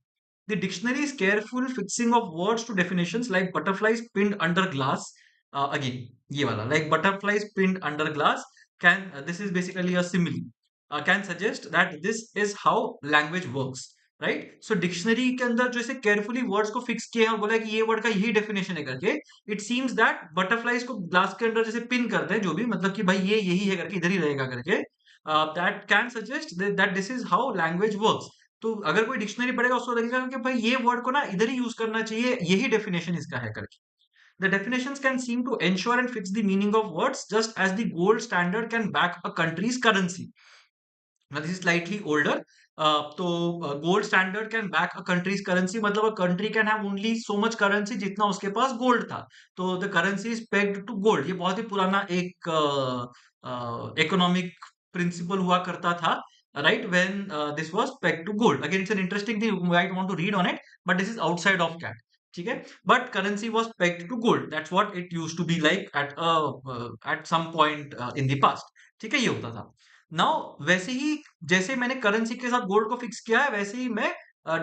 The dictionary's careful fixing of words to definitions like butterflies pinned under glass. Again, ये वाला like butterflies pinned under glass can this is basically a simile. Can suggest that this is how language works. Right. So dictionary के अंदर जो ऐसे carefully words को fix किए हैं, बोला कि ये वर्ड का यही डेफिनेशन है करके. इट सीम्स दैट बटरफ्लाईज को ग्लास के अंदर जैसे पिन करते हैं जो भी, मतलब कि भाई ये यही है करके इधर ही रहेगा करके. That can suggest that this is how language works. तो अगर कोई डिक्शनरी पढ़ेगा उसको लगेगा कि भाई ये वर्ड को ना इधर ही यूज करना चाहिए, यही डेफिनेशन इसका है करके. The definitions can seem to ensure and fix the meaning of words just as the gold standard can back a country's currency. Now this is slightly older. तो gold standard can back a country's currency, मतलब a country can have only so much currency जितना उसके पास gold था. तो the currency is pegged to gold. ये बहुत ही पुराना एक economic principle हुआ करता था, right? When this was pegged to gold. Again, it's an interesting thing. You might want to read on it, but this is outside of cat. ठीक है. But currency was pegged to gold. That's what it used to be like at some point in the past. ठीक है. ये होता था. Now वैसे ही जैसे मैंने करेंसी के साथ गोल्ड को फिक्स किया है, वैसे ही मैं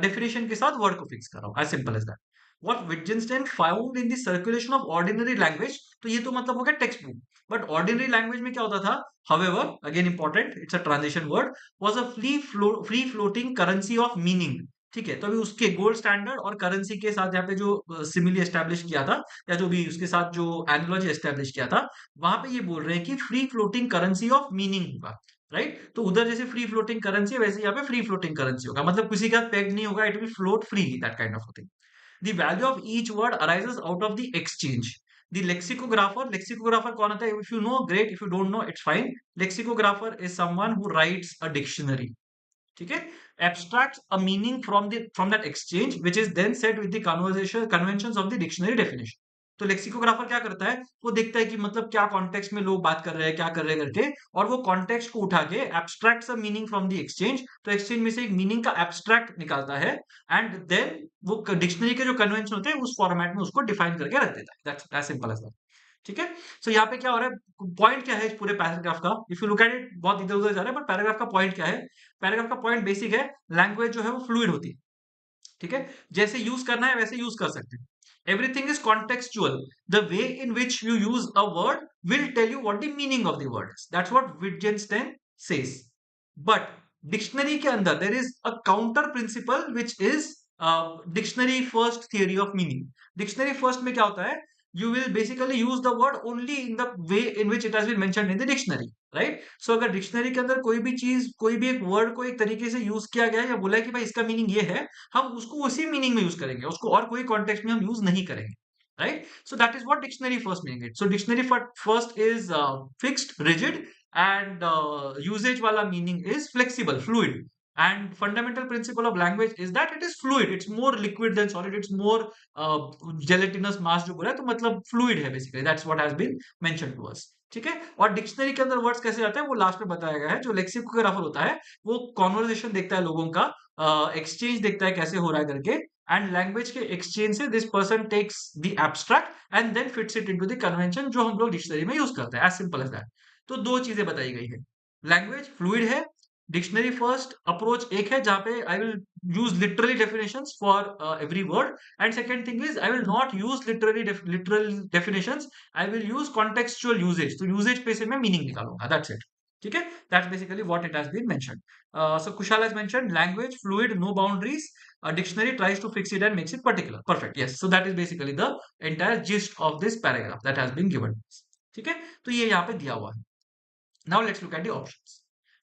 डेफिनेशन के साथ वर्ड को फिक्स कर रहा हूं. As simple as that. what Wittgenstein found in the circulation of ordinary language, तो ये तो मतलब हो गया text book, but ordinary language में क्या होता था, however again important, it's a transition word, was a free floating currency of meaning. ठीक है, तो अभी उसके गोल्ड स्टैंडर्ड और करेंसी के साथ यहाँ पे जो सिमिली एस्टेब्लिश किया था, या जो भी उसके साथ जो एनालॉजी एस्टेब्लिश किया था, वहां पे ये बोल रहे हैं कि free floating currency of meaning होगा, राइट? तो उधर जैसे फ्री फ्लोटिंग करेंसी है, वैसे यहाँ पे फ्री फ्लोटिंग करेंसी होगा, मतलब किसी का पेग नहीं होगा, it will float freely, that kind of thing. The value of each word arises out of the exchange. The lexicographer कौन होता है? If you know, great. If you don't know, it's fine. Lexicographer is someone who writes a dictionary. ठीक है, abstracts a meaning from that exchange which is then set with the conversation conventions of the dictionary definition. तो lexicographer क्या करता है, वो देखता है कि मतलब क्या कॉन्टेक्स्ट में लोग बात कर रहे हैं, क्या कर रहे हैं करके, और वो कॉन्टेक्स्ट को उठा के abstracts a meaning from the exchange, तो एक्सचेंज में से एक मीनिंग का एब्स्ट्रैक्ट निकालता है, एंड देन वो डिक्शनरी के जो कन्वेंशन होते हैं उस फॉर्मेट में उसको डिफाइन करके रख देता है. That's as simple as that. ठीक है, सो यहाँ पे क्या हो रहा है, पॉइंट क्या है इस पूरे पैराग्राफ का, if you look at it बहुत इधर उधर जा रहा है, बट पैराग्राफ का पॉइंट क्या है? पैराग्राफ का पॉइंट बेसिक है, लैंग्वेज जो है वो फ्लूइड होती है. ठीक है, जैसे यूज करना है वैसे यूज कर सकते हैं. Everything is contextual. The way in which you use a word will tell you what the meaning of the word is. That's what Wittgenstein says. But dictionary के अंदर there is a counter principle which is dictionary first theory of meaning. Dictionary first में क्या होता है, you will basically use the word only in the way in which it has been mentioned in the dictionary, right? So अगर dictionary के अंदर कोई भी चीज, कोई भी एक वर्ड को एक तरीके से यूज किया गया है या बोला है कि भाई इसका मीनिंग ये है, हम उसको उसी मीनिंग में यूज करेंगे, उसको और कोई कॉन्टेक्स्ट में हम यूज नहीं करेंगे, right? So that is what dictionary first meaning it. So dictionary first is fixed, rigid, and usage wala meaning is flexible, fluid. And fundamental principle of language is that it is fluid. It's more liquid than solid. It's more gelatinous mass जो बोला है, तो मतलब fluid है basically. That's what has been mentioned to us. ठीक है, और dictionary के अंदर वर्ड्स कैसे आते हैं वो लास्ट में बताया गया है. जो लेक्सिकोग्राफर होता है वो कॉन्वर्सेशन देखता है लोगों का, एक्सचेंज देखता है कैसे हो रहा है करके, एंड लैंग्वेज के एक्सचेंज से this person takes the abstract and then fits it into the convention जो हम लोग डिक्शनरी में यूज करते हैं. As simple as that. तो दो चीजें बताई गई है, लैंग्वेज फ्लूइड है, डिक्शनरी फर्स्ट अप्रोच एक है जहां पे I will use literally definitions for every word, and second thing is I will not use literal definitions, I will use contextual usage. तो यूजेज पे से मैं मीनिंग निकालूंगा, दैट्स इट. ठीक है, that's basically what it has been mentioned. So Kushal has mentioned language fluid, no boundaries. A dictionary tries to fix it and makes it particular. Perfect. Yes. So that is basically the entire gist of this paragraph that has been given. ठीक है, तो ये यहाँ पे दिया हुआ है. Now let's look at the options.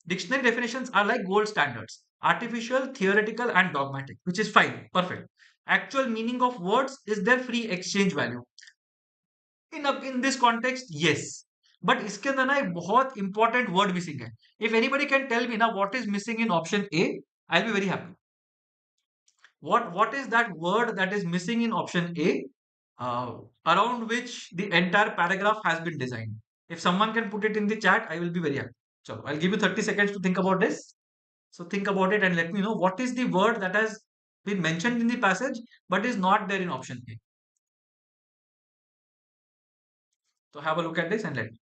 Dictionary definitions are like gold standards: artificial, theoretical, and dogmatic, which is fine, perfect. Actual meaning of words is their free exchange value. In this context, yes. But इसके अंदर ना एक बहुत important word missing है. If anybody can tell me now what is missing in option A, I'll be very happy. What is that word that is missing in option A, around which the entire paragraph has been designed? If someone can put it in the chat, I will be very happy. So I'll give you 30 seconds to think about this. So think about it and let me know what is the word that has been mentioned in the passage but is not there in option A. So have a look at this and let me.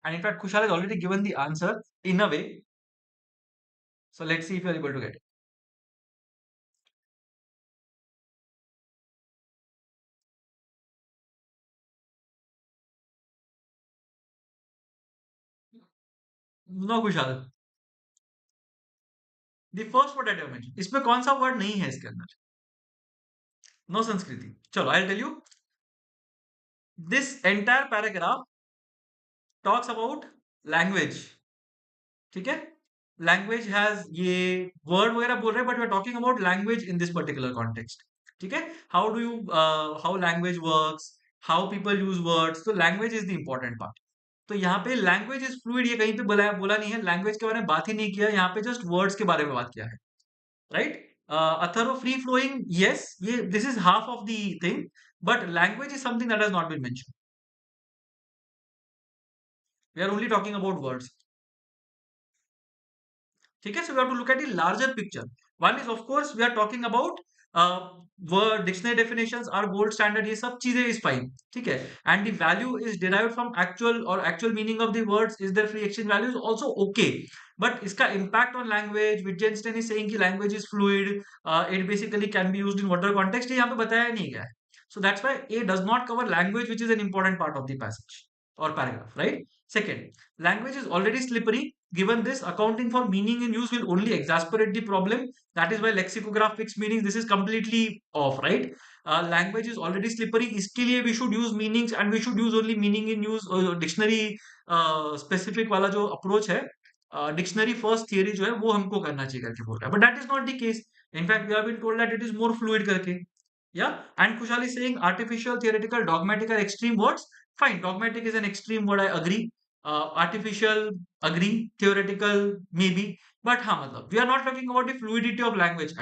And in fact, Kushal has already given the answer in a way. So let's see if you are able to get it. No, Kushal. The first word that I mentioned. इसमें कौन सा word नहीं है इसके अंदर? No संस्कृति. चलो, I'll tell you. This entire paragraph talks about language. ठीक है, लैंग्वेज हैज ये वर्ड वगैरह बोल रहे हैं, but we are talking about language in this particular context. ठीक है, how do you how language works, how people use words, तो language is the important part. तो यहाँ पे लैंग्वेज इज फ्लूइड, ये कहीं पे बोला नहीं है, लैंग्वेज के बारे में बात ही नहीं किया, यहाँ पे जस्ट वर्ड्स के बारे में बात किया है, राइट? अथरो फ्री फ्लोइंग, यस, ये this is half of the thing, but language is something that has not been mentioned. We are only talking about words. ठीक है, so we have to look at the larger picture. One is of course we are talking about word dictionary definitions are gold standard, ये सब चीजें is fine, ठीक है. And the value is derived from actual or actual meaning of the words, is there free exchange value, is also okay. But इसका impact on language, Wittgenstein is saying कि language is fluid, it basically can be used in whatever context, ये यहाँ पे बताया नहीं गया है. So that's why A does not cover language, which is an important part of the passage or paragraph, right? Second, language is already slippery. Given this, accounting for meaning in use will only exacerbate the problem. That is why lexicograph fixed meanings. This is completely off, right? Language is already slippery. इसके लिए we should use meanings and we should use only meaning in use. Dictionary specific वाला जो approach है, dictionary first theory जो है वो हमको करना चाहिए करके बोल रहा है. But that is not the case. In fact, we have been told that it is more fluid करके. Yeah, and Kushal is saying artificial, theoretical, dogmatic are extreme words. Fine, dogmatic is an extreme word, I agree. Artificial, agree. Theoretical, maybe. But हाँ मतलब, we are not talking about the fluidity of language.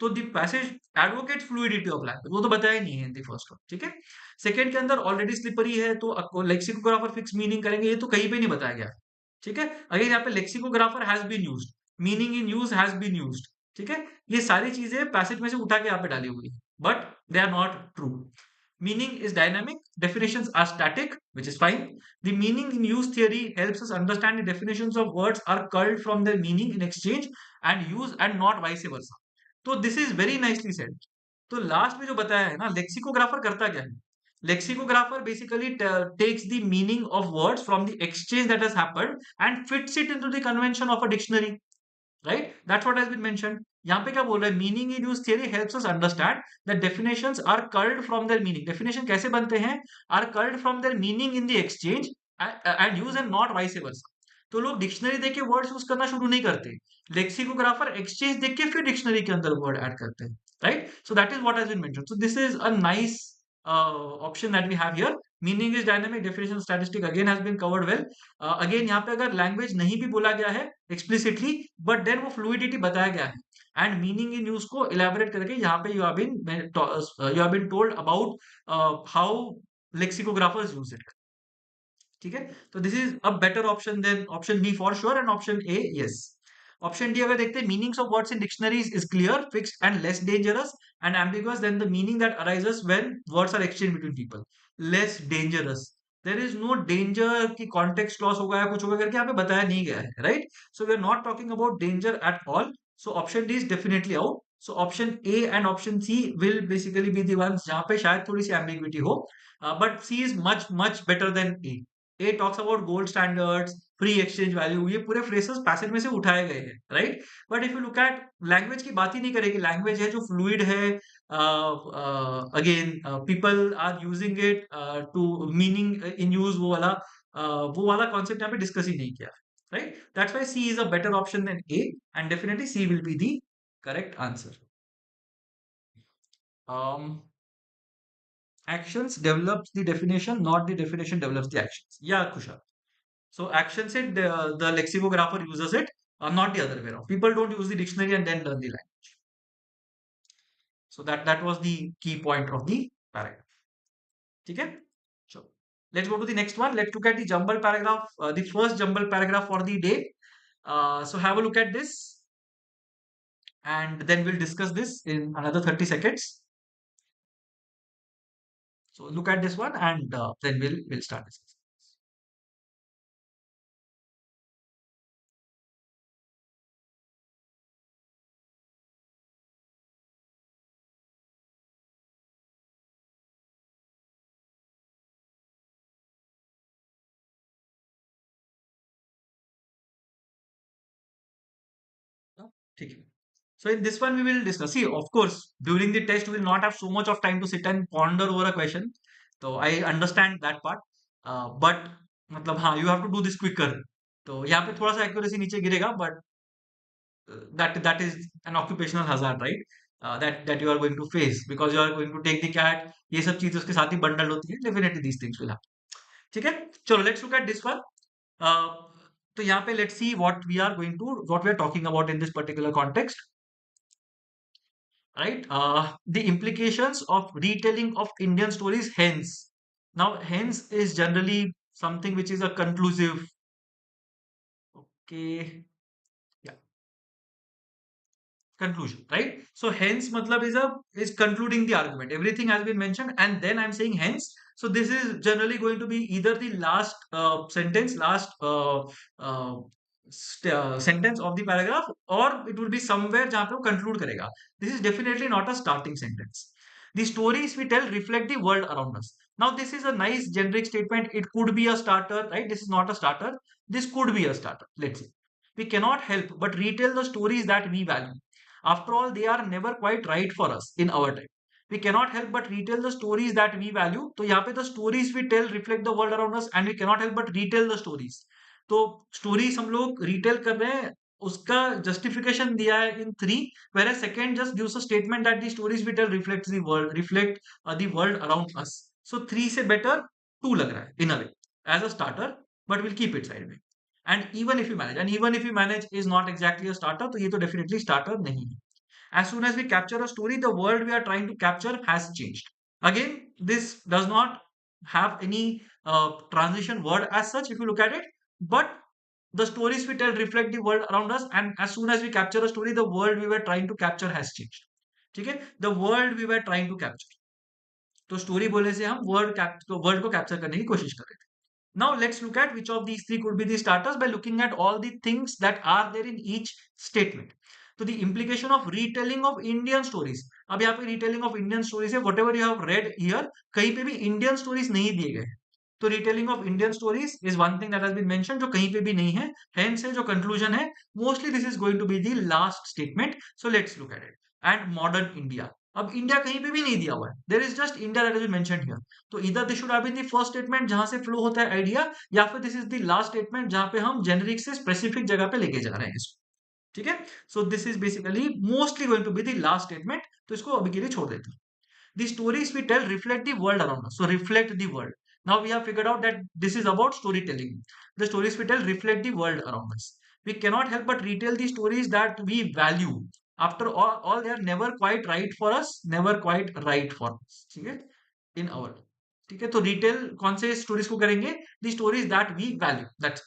तो the passage advocate fluidity of language, वो तो बताया नहीं है in the first one, ठीक है. सेकंड के अंदर ऑलरेडी स्लिपरी है, तो लेक्सिकोग्राफर फिक्स मीनिंग करेंगे, ये तो कहीं पे नहीं बताया गया, ठीक है. अगर यहाँ पे lexicographer has been used, meaning in use has been used, ठीक है. ये सारी चीजें पैसेज में से उठा के यहाँ पे डाली हुई, but they are not true. Meaning is dynamic, definitions are static, which is fine. The meaning in use theory helps us understand the definitions of words are culled from their meaning in exchange and use and not vice versa. तो this is very nicely said. तो last में जो बताया है ना, lexicographer करता क्या है? Lexicographer basically takes the meaning of words from the exchange that has happened and fits it into the convention of a dictionary, right? That's what has been mentioned. यहाँ पे क्या बोल रहा है? Meaning in use theory helps us understand that definitions are curled from their meaning. Definition कैसे बनते हैं? Are curled from their meaning in the exchange and use and not vice versa. तो लोग डिक्शनरी देख के वर्ड्स यूज करना शुरू नहीं करते, लेक्सिकोग्राफर एक्सचेंज देख के फिर डिक्शनरी के अंदर वर्ड ऐड करते हैं, right? So that is what has been mentioned. So this is a nice option that we have here. Meaning is dynamic, definition statistic again has been covered well. Again यहाँ पे अगर language नहीं भी बोला गया है एक्सप्लिसिटली, बट देन वो fluidity बताया गया है एंड मीनिंग इन यूज को इलेबोरेट करके यहाँ पे you have been told about how lexicographers use it, ठीक है. तो this is a better option than option B for sure and option A yes. Option D अगर देखते हैं, meanings of words in dictionaries is clear, fixed and less dangerous and ambiguous than the meaning that arises when words are exchange between people. Less dangerous, there is no danger की context loss होगा या कुछ होगा करके यहाँ पे बताया नहीं गया है, right? So we are not talking about danger at all. So option D is definitely out. So option A and option C will basically be the ones जहां पे शायद थोड़ी सी एम्बिग्विटी हो, but C is much much better than A. A talks about gold standards, free exchange value, ये पूरे phrases passage में से उठाए गए हैं, राइट? But if you look at language की बात ही नहीं करेगी, लैंग्वेज है जो फ्लूइड है. Again people are using it to meaning in use, वो वाला कॉन्सेप्ट यहाँ पे डिस्कस ही नहीं किया, right? That's why C is a better option than A and definitely C will be the correct answer. Actions develops the definition, not the definition develops the actions. Yeah, Kushal. So actions it, the lexicographer uses it, not the other way around. People don't use the dictionary and then learn the language. So that was the key point of the paragraph. Okay? So let's go to the next one. Let's look at the jumble paragraph, the first jumble paragraph for the day. So have a look at this, and then we'll discuss this in another 30 seconds. So look at this one, and then we'll start discussing. ठीक है. So in this one we will discuss. See, of course, during the test we will not have so much of time to sit and ponder over a question. So I understand that part. But मतलब हाँ, you have to do this quicker. तो यहाँ पे थोड़ा सा accuracy नीचे गिरेगा, but that is an occupational hazard, right? That you are going to face because you are going to take the cat. ये सब चीजें उसके साथ ही bundle होती है. Definitely these things will happen. ठीक है? चलो let's look at this one. Uh, तो यहाँ पे let's see what we are talking about in this particular context. Right? The implications of retelling of Indian stories, hence. Now, hence is generally something which is a conclusive. Okay. Yeah. conclusion, right? So hence matlab is concluding the argument. Everything has been mentioned, and then I'm saying hence. So this is generally going to be either the last sentence, last sentence of the paragraph, or it will be somewhere जहाँ पे वो conclude करेगा. This is definitely not a starting sentence. The stories we tell reflect the world around us. Now this is a nice generic statement. It could be a starter, right? This is not a starter. This could be a starter. Let's say we cannot help but retell the stories that we value. After all, they are never quite right for us in our time. We cannot help but retell the stories that we value. तो यहाँ पे the stories we tell reflect the world around us, and we cannot help but retell the stories. तो stories हम लोग retell कर रहे हैं, उसका justification दिया है in three, whereas second just gives a statement that the stories we tell reflect the world around us. So three से better two लग रहा है in a way as a starter, but we'll keep it side में. And even if we manage is not exactly a starter, तो ये तो definitely starter नहीं है. As soon as we capture a story, the world we are trying to capture has changed. Again, this does not have any transition word as such if you look at it, but the stories we tell reflect the world around us, and as soon as we capture a story, the world we were trying to capture has changed. ठीक है, the world we were trying to capture. तो story बोलने से हम word को capture करने की कोशिश कर रहे थे. Now let's look at which of these three could be the starters by looking at all the things that are there in each statement. So the implication of retelling of Indian stories. अब यहाँ पे retelling of Indian stories है, whatever you have read here, कहीं पे भी Indian stories नहीं दिए गए. तो retelling of Indian stories is one thing that has been mentioned जो कहीं पे भी नहीं है. Hence है जो conclusion है, mostly this is going to be the last statement. So let's look at it. And modern India. अब इंडिया कहीं पे भी नहीं दिया हुआ है. There is just India that is mentioned here. तो इधर this should have been the first statement जहां से फ्लो होता है आइडिया, या फिर this is the last statement जहां पे हम जेनेरिक से स्पेसिफिक जगह पे लेके जा रहे हैं इसको. ठीक है, so this is basically mostly going to be the last statement. तो इसको अभी के लिए छोड़ देते हैं. The stories we tell reflect the world around us. So reflect the world. Now we have figured out that this is about storytelling. The stories we tell reflect the world around us. We cannot help but retell the stories that we value. After all they are never quite right for us, never quite right for us. ठीक है, in our. ठीक है, तो retail कौन से stories को करेंगे? The stories that we value, that's.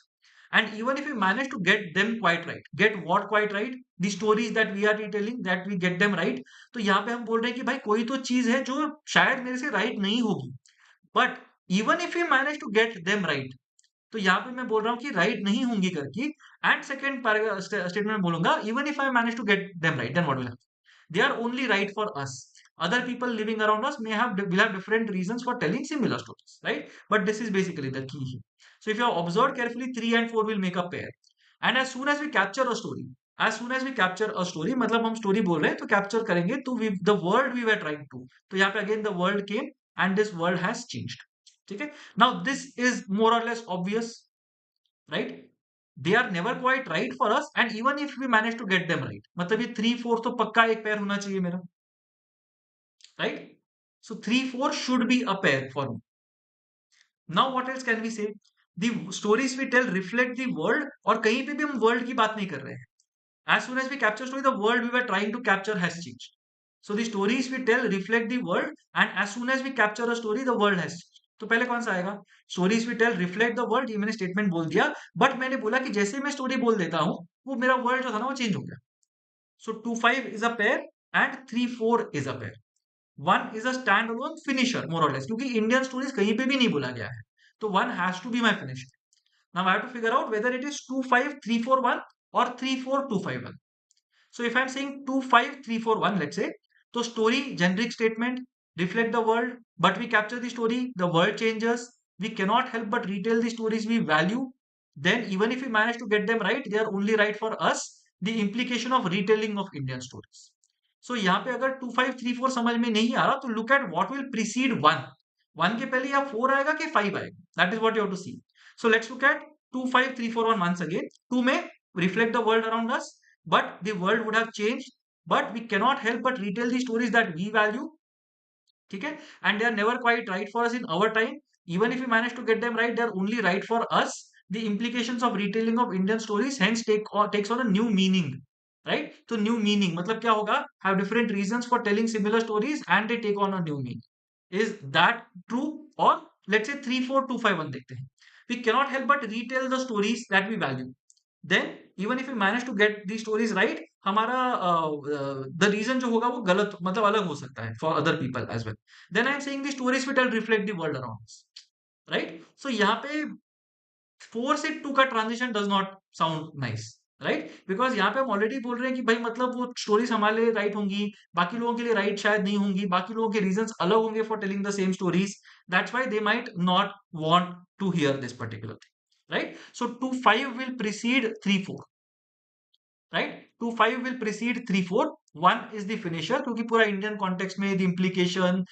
And even if we manage to get them quite right, get what quite right? The stories that we are retelling, that we get them right. तो यहाँ पे हम बोल रहे हैं कि भाई कोई तो चीज है जो शायद मेरे से राइट नहीं होगी, but even if you manage to get them right, तो यहाँ पे मैं बोल रहा हूँ कि राइट नहीं होंगी करके. एंड सेकेंड स्टेटमेंट में बोलूंगा even if I manage to get them right, then what will happen? They are only right for us. Other people living around us will have different reasons for telling similar stories, right? But this is basically the key here. So if you have observed carefully, 3 and 4 will make a pair. And as soon as we capture a story, मतलब हम story बोल रहे हैं तो capture करेंगे तो the world we were trying to. तो यहाँ पे again the world came and this world has changed. ठीक है, नाउ दिस इज मोर और less obvious, right? They are never quite right for us, and even if we manage to get them right, मतलब ये 3 4 तो पक्का एक pair होना चाहिए मेरा, right? So 3 4 should be a pair for me. Now what else can we say? The stories we tell reflect the world, और कहीं पे भी हम वर्ल्ड की बात नहीं कर रहे हैं. As soon as we capture story, the world we were trying to capture has changed. So the stories we tell reflect the world, and as soon as we capture a story, the world has changed. तो पहले कौन सा आएगा? Stories we tell reflect the world. ये मैंने statement बोल दिया, but मैंने बोला कि जैसे मैं स्टोरी बोल देता हूँ, वो मेरा वर्ल्ड जो था ना वो चेंज हो गया. So 2 5 is a pair and 3 4 is a pair. 1 is a standalone finisher more or less, क्योंकि इंडियन स्टोरीज कहीं पे भी नहीं बोला गया है. तो 1 has to be my finisher. Now I have to figure out whether it is 2 5 3 4 1 or 3 4 2 5 1. So if I'm saying 2 5 3 4 1, let's say, so story generic statement reflect the world, but we capture the story, the world changes. We cannot help but retell the stories we value. Then even if we manage to get them right, they are only right for us. The implication of retelling of Indian stories. So यहाँ पे अगर 2 5 3 4 समझ में नहीं आ रहा, तो look at what will precede 1. 1 के पहले या 4 आएगा कि 5 आएगा. That is what you have to see. So let's look at 2 5 3 4 1 once again. 2 में reflect the world around us, but the world would have changed, but we cannot help but retell the stories that we value. ठीक है, and they are never quite right for us in our time. Even if we manage to get them right, they are only right for us. The implications of retelling of Indian stories hence takes on a new meaning, right? तो new meaning मतलब क्या होगा? Have different reasons for telling similar stories and they take on a new meaning. Is that true? Or let's say 3 4 2 5 1 देखते हैं. We cannot help but retell the stories that we value. then even if we manage to get these stories right, हमारा the reason जो होगा वो गलत मतलब अलग हो सकता है for other people as well. Then I am saying the stories we tell reflect the world around us, right? So यहाँ पे 4 से 2 का transition does not sound nice, right? Because यहाँ पे हम ऑलरेडी बोल रहे हैं कि भाई मतलब वो स्टोरीज हमारे लिए राइट होंगी, बाकी लोगों के लिए राइट शायद नहीं होंगी, बाकी लोगों के रीजंस अलग होंगे for telling the same stories, that's why they might not want to hear this particular thing, right? So 2-5 will precede 3-4, right? 2-5 will precede 3-4. 1 is the finisher क्योंकि पूरा इंडियन कॉन्टेक्स्ट में the implication,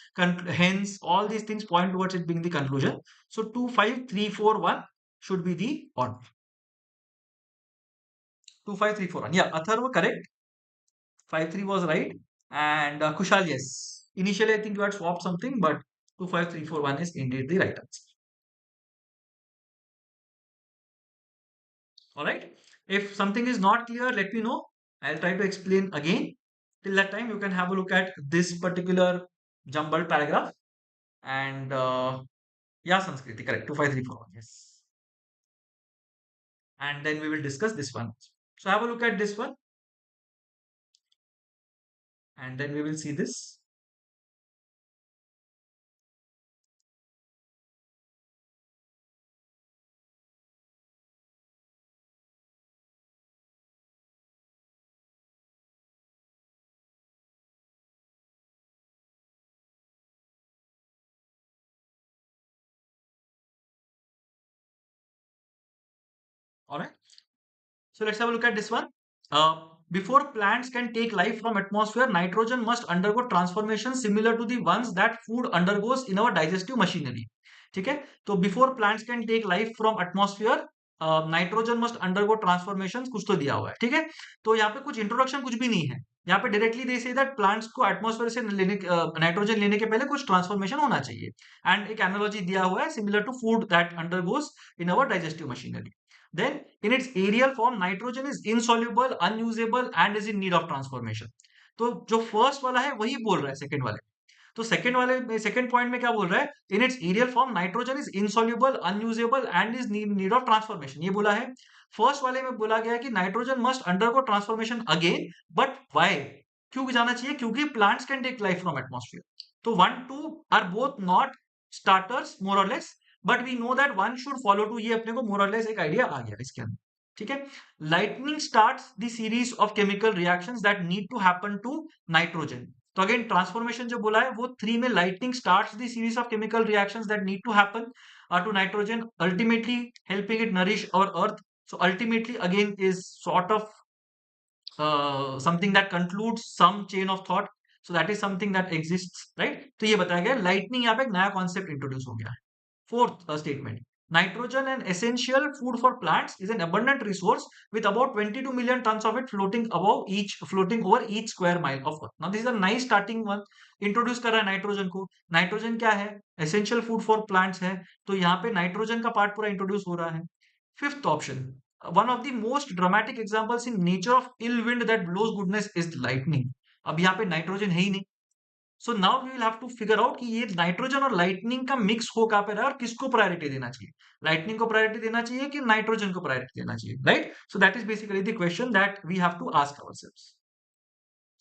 hence all these things point towards it being the conclusion. So 2-5-3-4-1 should be the order. 2-5-3-4-1. Yeah, Atharva correct. 5-3 was right. And Kushal, yes. Initially, I think you had swapped something, but 2-5-3-4-1 is indeed the right answer. All right. If something is not clear, let me know. I'll try to explain again. Till that time, you can have a look at this particular jumbled paragraph. And yeah, Sanskriti, correct. 2-5-3-4-1. Yes. And then we will discuss this one. So have a look at this one. And then we will see this. All right. So let's have a look at this one. Before plants can take life from atmosphere, nitrogen must undergo transformation similar to the ones that food undergoes in our digestive machinery. ठीक है, तो before plants can take life from atmosphere, nitrogen must undergo transformation कुछ तो दिया हुआ है, ठीक है? तो यहाँ पे कुछ इंट्रोडक्शन कुछ भी नहीं है, यहाँ पे directly they say that plants को एटमॉस्फेयर से लेने नाइट्रोजन लेने के पहले कुछ ट्रांसफॉर्मेशन होना चाहिए, एंड एक एनालॉजी दिया हुआ है similar to food that undergoes in our digestive machinery. Then, in its aerial form, nitrogen is insoluble, unusable, and is in need of transformation. तो जो फर्स्ट वाला है वही बोल रहा है सेकंड वाले. तो सेकंड वाले में सेकंड पॉइंट में क्या बोल रहा है? In its aerial form nitrogen is insoluble, unusable and is need of transformation, ये बोला है. फर्स्ट वाले में बोला गया है कि nitrogen must undergo transformation again, but why? क्यों जाना चाहिए? क्योंकि plants can take life from atmosphere. तो 1-2 are both not starters more और less, but we know that one should follow two, ये अपने को मोर और लेस एक आइडिया आ गया इसके अंदर, ठीक है? Lightning starts the series of chemical reactions that need to happen to nitrogen. तो अगेन ट्रांसफॉर्मेशन जो बोला है वो 3 में lightning starts the series of chemical reactions that need to happen to nitrogen, ultimately helping it nourish our earth. So ultimately again is sort of something that concludes some chain of thought. So that is something that exists, right? तो ये बताया गया lightning, यहाँ पे एक नया concept introduce हो गया है. Fourth statement, nitrogen, an essential food for plants, is an abundant resource with about 22 million tons of it floating over each square mile of earth. Now this is a nice starting one. Introduce कर रहा है nitrogen को. Nitrogen क्या है? Essential food for plants है, तो यहाँ पे नाइट्रोजन का पार्ट पूरा इंट्रोड्यूस हो रहा है. Fifth option, one of the most dramatic examples in nature of ill wind that blows goodness is lightning. अब यहाँ पे नाइट्रोजन है ही नहीं. So now we will have to figure out कि ये नाइट्रोजन और लाइटनिंग का मिक्स हो कहाँ पे रहा है और किसको प्रायोरिटी देना चाहिए. लाइटनिंग को प्रायोरिटी देना चाहिए कि नाइट्रोजन को प्रायोरिटी देना चाहिए, right? So that is basically the question that we have to ask ourselves.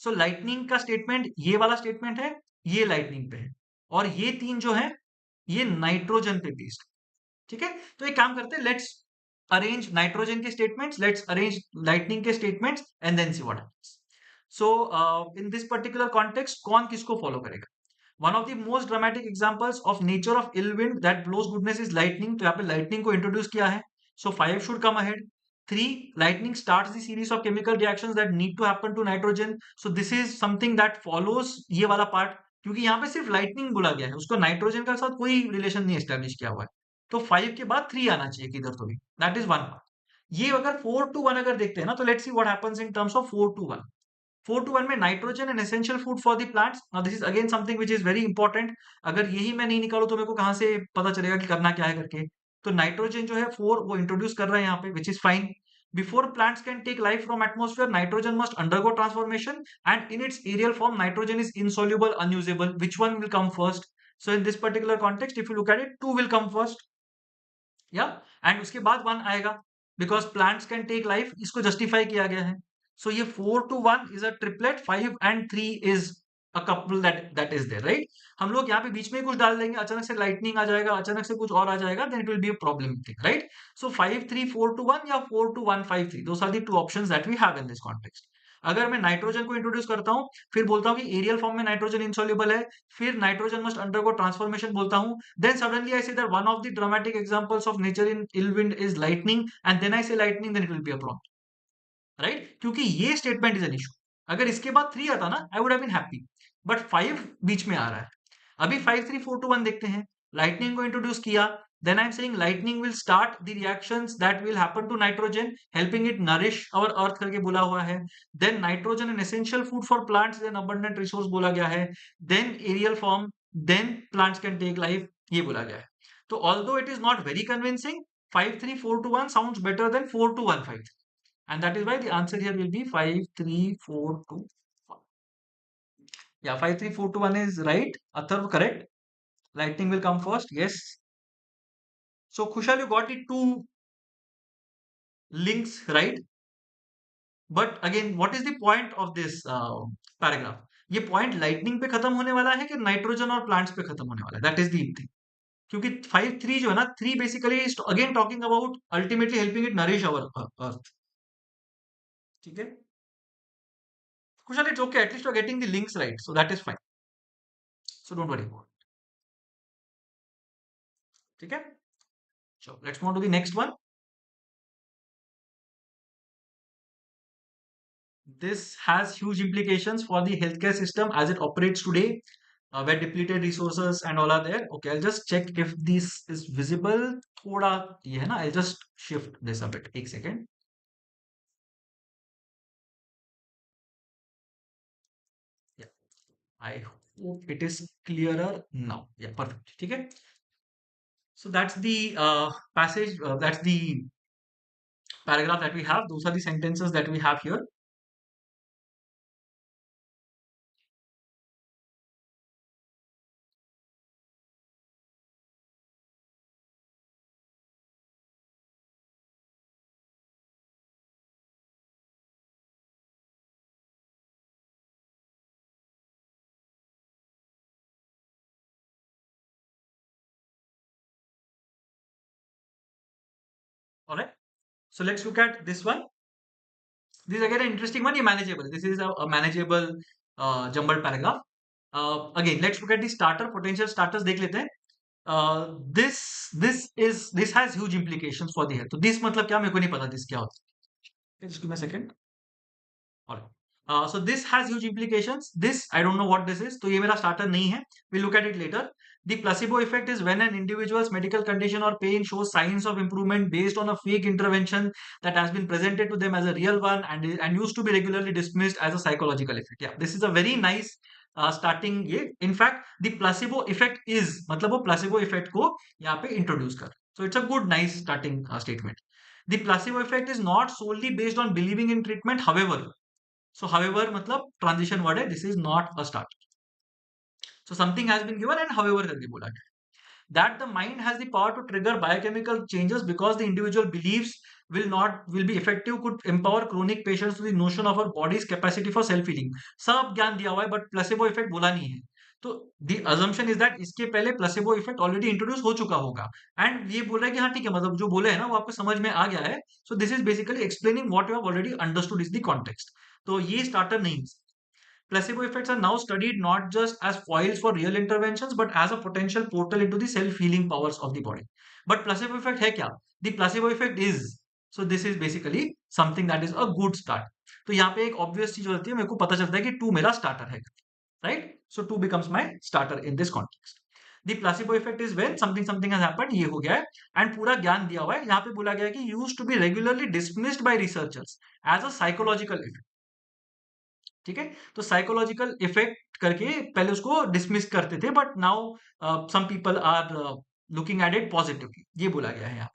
सो लाइटनिंग का स्टेटमेंट ये वाला स्टेटमेंट है, ये लाइटनिंग पे है, और ये तीन जो है ये नाइट्रोजन पे बेस्ड, ठीक है? तो एक काम करते हैं, लेट्स अरेंज नाइट्रोजन के स्टेटमेंट्स, लेट्स अरेंज लाइटनिंग के statements, and then see what happens. So in this particular context कौन किसको फॉलो करेगा? One of the most dramatic examples of nature of ill wind that blows goodness is lightning. तो यहाँ पे lightning को introduce किया है, so 5 should come ahead. 3, lightning starts the series of chemical reactions that need to happen to nitrogen. So this is something that follows ये वाला part, क्योंकि यहाँ पे सिर्फ लाइटनिंग बोला गया है, उसको नाइट्रोजन के साथ कोई रिलेशन नहीं एस्टेब्लिश किया हुआ है. तो 5 के बाद 3 आना चाहिए किधर तो भी. That is one part. ये अगर 4-1 अगर देखते हैं ना, तो let's see what happens in terms of 4-1. 4-1 में nitrogen an essential food for the plants. Now this is again something which is very important. अगर यही मैं नहीं निकालू तो मेरे को कहां से पता चलेगा कि करना क्या है करके. तो नाइट्रोजन जो है 4 वो इंट्रोड्यूस कर रहा है यहाँ पे, which is fine. Before plants can take life from atmosphere, nitrogen must undergo transformation, and in its aerial form, nitrogen is insoluble, unusable. Which one will come first? So in this particular context, if you look at it, 2 will come first. Yeah, and उसके बाद 1 आएगा. Because plants can take life, इसको justify किया गया है. So ये 4 to 1 is a triplet, 5 and 3 is a couple that is there, right. हम लोग यहाँ पे बीच में ही कुछ डाल देंगे, अचानक से लाइटनिंग आ जाएगा, अचानक से कुछ और आ जाएगा, then it will be a problem thing, right. So 5 3 4 to 1 या 4 to 1 5 3, those are the two options that we have in this context. अगर मैं नाइट्रोजन को इंट्रोड्यूस करता हूँ, फिर बोलता हूँ कि एरियल फॉर्म में नाइट्रोजन इनसॉल्युबल है, फिर नाइट्रोजन मस्ट अंडरगो ट्रांसफॉर्मेशन बोलता हूँ, then suddenly I say that one of the dramatic examples of nature in ill wind is lightning, and then I say lightning, then it will be a problem, right. क्योंकि ये statement is an issue. अगर इसके बाद 3 आता ना, I would have been happy, but 5 बीच में आ रहा है. अभी 5 3 4 2 1 देखते हैं. लाइटनिंग को इंट्रोड्यूस किया, then I'm saying lightning will start the reactions that will happen to nitrogen, helping it nourish our earth करके बोला हुआ है. Then nitrogen an essential food for plants is an abundant resource बोला गया है. Then aerial form, then plants can take life, ये बोला गया है. तो although it is not very convincing, 5 3 4 2 1 sounds better than 4 to 1 5 3, and that is why the answer here will be 5 3 4 2 1. Yeah, 5 3 4 2 1 is right. Atharv, correct. Lightning will come first. Yes. So Kushal, you got it two links, right? But again, what is the point of this paragraph? ये point lightning पे खत्म होने वाला है कि nitrogen और plants पे खत्म होने वाला है? That is the thing. क्योंकि 5 3 जो है ना, 3 basically again talking about ultimately helping it nourish our earth. ठीक है, Kushal, it's okay, at least you are getting the links right, so that is fine. So don't worry about. ठीक है, चलो let's move to the next one. This has huge implications for the healthcare system as it operates today, where depleted resources and all are there. Okay, I'll just check if this is visible. थोड़ा ये है ना, I'll just shift this a bit. एक second. Yeah, I hope it is clearer now. Yeah, perfect. ठीक है. So that's the passage. That's the paragraph that we have. Those are the sentences that we have here. All right. So let's look at this one. This is again an interesting one. Manageable. This is a manageable jumbled paragraph. Again, let's look at the starter potential starters. देख लेते हैं. This has huge implications for the health. तो this मतलब क्या, मेरे को नहीं पता this क्या होता है. Just give me a second. All right. So this has huge implications. This I don't know what this is. तो ये मेरा starter नहीं है. We'll look at it later. The placebo effect is when an individual's medical condition or pain shows signs of improvement based on a fake intervention that has been presented to them as a real one and used to be regularly dismissed as a psychological effect. Yeah, this is a very nice starting. ये in fact the placebo effect is मतलब वो placebo effect को यहाँ पे introduce कर. So it's a good nice starting statement. The placebo effect is not solely based on believing in treatment. However मतलब transition word है. This is not a start. So something has been given and however करके बोला गया. That the mind has the power to trigger biochemical changes because the individual beliefs will be effective could empower chronic patients to the notion of our body's capacity for self healing. सब ज्ञान दिया हुआ है but placebo effect बोला नहीं है. तो the assumption is that इसके पहले प्लेसिबो इफेक्ट ऑलरेडी इंट्रोड्यूस हो चुका होगा एंड ये बोल रहा है कि हाँ ठीक है, मतलब जो बोले है ना वो आपको समझ में आ गया है. So this is basically explaining what you have already understood is the context. तो ये स्टार्टर नहीं. Placebo effects are now studied not just as foils for real interventions, but as a potential portal into the self-healing powers of the body. But placebo effect है क्या? The placebo effect is. So this is basically something that is a good start. तो यहाँ पे एक obvious चीज होती है, मेरे को पता चलता है कि 2 मेरा starter है, right? So 2 becomes my starter in this context. The placebo effect is when something has happened, ये हो गया है and पूरा ज्ञान दिया हुआ है. यहाँ पे बोला गया है कि used to be regularly dismissed by researchers as a psychological effect. ठीक है, तो साइकोलॉजिकल इफेक्ट करके पहले उसको डिसमिस करते थे but now some people are looking at it positively, ये बोला गया है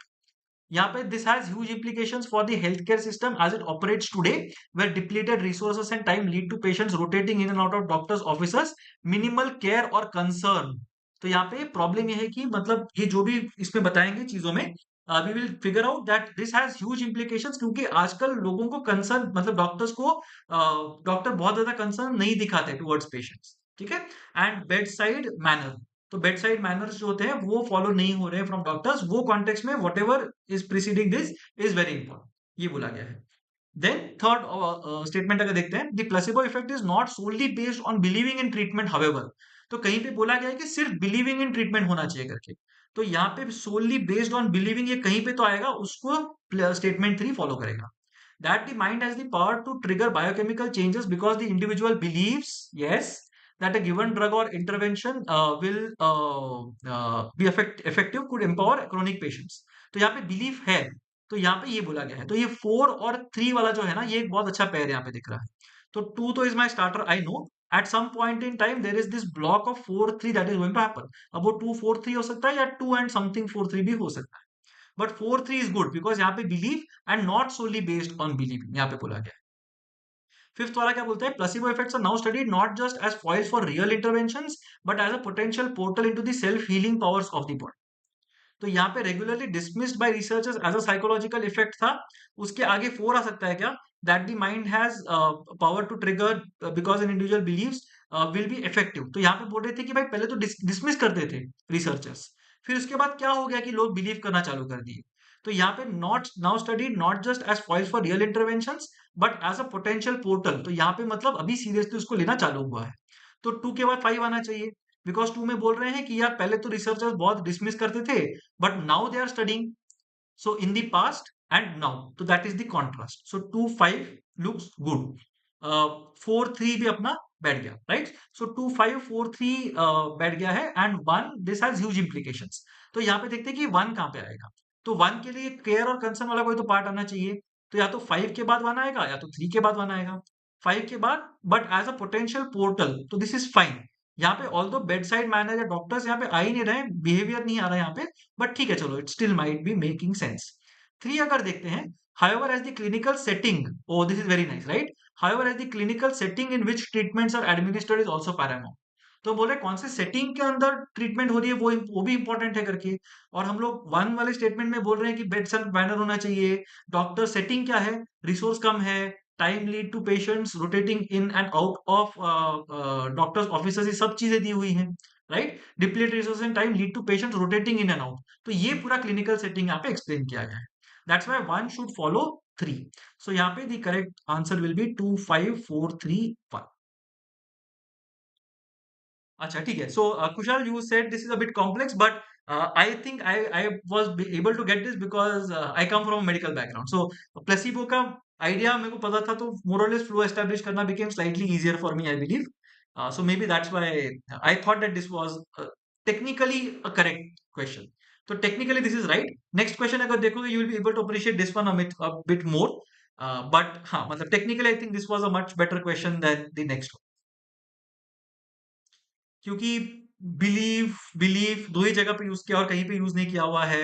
यहाँ पे this has huge implications for the health care system as it operates today where depleted resources and time lead to patients rotating in and out of doctors offices, minimal care और concern. तो यहाँ पे problem ये है कि मतलब ये जो भी इसमें बताएंगे चीजों में we will figure out that this has huge implications, क्योंकि आजकल लोगों को कंसर्न, मतलब डॉक्टर्स को डॉक्टर बहुत ज्यादा कंसर्न नहीं दिखाते टुवर्ड्स पेशेंट्स, ठीक है। एंड बेड साइड मैनर, तो बेड साइड मैनर्स जो होते हैं वो फॉलो नहीं हो रहे हैं फ्रॉम डॉक्टर्स, वो कॉन्टेक्स्ट में what ever is preceding this is very important, ये बोला गया है। देन थर्ड स्टेटमेंट अगर देखते हैं, the placebo effect is not solely based on believing in treatment however, तो कहीं पे बोला गया है कि सिर्फ बिलीविंग इन ट्रीटमेंट होना चाहिए करके, तो यहाँ पे सोनली बेस्ड ऑन बिलीविंग ये कहीं पे तो आएगा, उसको स्टेटमेंट 3 फॉलो करेगा। That the mind has the power to trigger biochemical changes because the individual believes, yes, that a given drug or intervention will be effective, could empower chronic patients. तो यहाँ पे बिलीफ है, तो यहाँ पे ये बोला गया है, तो ये 4 और 3 वाला जो है ना, ये एक बहुत अच्छा पेयर यहाँ पे दिख रहा है। तो 2 तो is my starter, I know at some point in time there is this block of 4 3 that is going to happen. अब वो 2 4 3 हो सकता है, या 2 एंड समथिंग 4 3 भी हो सकता है, बट 4 3 इज गुड बिकॉज यहाँ पे believe and not solely based on believing, यहाँ पे बोला गया है। फिफ्थ वाला क्या बोलता है, placebo effects are now studied not just as foils for real interventions but as a potential portal into the self healing powers of the body. तो यहाँ पे regularly dismissed by researchers as a psychological effect था, उसके आगे 4 आ सकता है क्या, that the mind has power to trigger because an individual believes will be effective. तो यहाँ पे बोल रहे थे कि भाई पहले तो डिसमिस करते थे रिसर्चर्स, फिर उसके बाद क्या हो गया कि लोग बिलीव करना चालू कर दिए। तो यहाँ पे not now studied not just as foils for real interventions but as a potential portal, तो यहाँ पे मतलब अभी सीरियसली उसको लेना चालू हुआ है। तो 2 के बाद 5 आना चाहिए, बिकॉज 2 में बोल रहे हैं कि यार पहले तो रिसर्चर्स बहुत डिसमिस करते थे, but now they are studying, so in the past and now, so that is the contrast, so 2 5 looks good, 4 3 भी अपना बैठ गया, right? So 2 5 4 3 बैठ गया है, and 1 this has huge implications। तो यहाँ पे देखते हैं कि 1 कहाँ पे आएगा, तो 1 के लिए केयर और कंसर्न वाला कोई तो पार्ट आना चाहिए, तो या तो 5 के बाद 1 आएगा या तो 3 के बाद 1 आएगा। 5 के बाद but as a potential portal, तो दिस इज फाइन। यहाँ पे ऑल्दो बेड साइड मैनर या डॉक्टर्स यहाँ पे आ ही नहीं रहे, बिहेवियर नहीं आ रहा है यहाँ पे, बट ठीक है चलो, it still might be making sense. 3 अगर देखते हैं, however as the clinical setting, oh this is very nice, right? However as the clinical setting in which treatments are administered is also paramount। तो बोले कौन से सेटिंग के अंदर treatment हो रही है वो भी इंपॉर्टेंट है करके, और हम लोग 1 वाले स्टेटमेंट में बोल रहे हैं कि बेड साइड मैनर होना चाहिए, डॉक्टर सेटिंग क्या है, रिसोर्स कम है, time lead to patients rotating in and out of doctors officers, ये सब चीजें दी हुई हैं, right? Deplete resource and time lead to patients rotating in and out, तो ये पूरा क्लिनिकल सेटिंग यहाँ पे एक्सप्लेन किया गया है। That's why 1 should follow 3। So यहाँ पे the correct answer will be 2 5 4 3 1। अच्छा ठीक है, so Kushal you said this is a bit complex, but I think I was able to get this because I come from medical background, so placebo का idea मेरे को पता था, तो more और लेस फ्लो एस्टैब्लिश करना became slightly easier for me, I believe. So maybe that's why I thought that this was technically a correct question. तो technically this is right. Next question अगर देखोगे you will be able to appreciate this one a bit more, but हाँ मतलब technically I think this was a much better question than the next, क्योंकि believe believe दो ही जगह पे use किया और कहीं पे यूज नहीं किया हुआ है।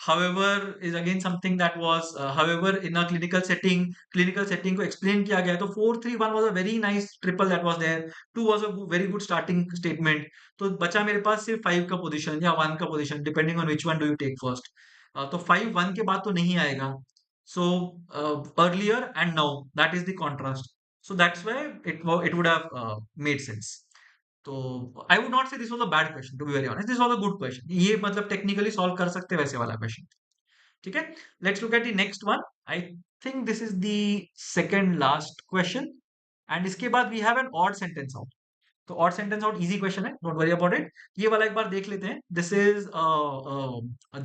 However is again something that was, however in a clinical setting को एक्सप्लेन किया गया है, तो 4 3 1 was a very nice triple that was there, 2 was a very good starting statement. तो बचा मेरे पास सिर्फ 5 का पोजीशन या 1 का position, depending on which one do you take first. तो 5 1 के बाद तो नहीं आएगा, so earlier and now that is the contrast, so that's why it would have made sense। तो I would not say this was a bad question, to be very honest this was a good question, ये मतलब technically solve कर सकते हैं वैसे वाला question, ठीक है। Let's look at the next one. I think this is the second last question, and इसके बाद we have an odd sentence out. तो odd sentence out easy question है, डोंट वरी अबाउट इट। ये वाला एक बार देख लेते हैं। This is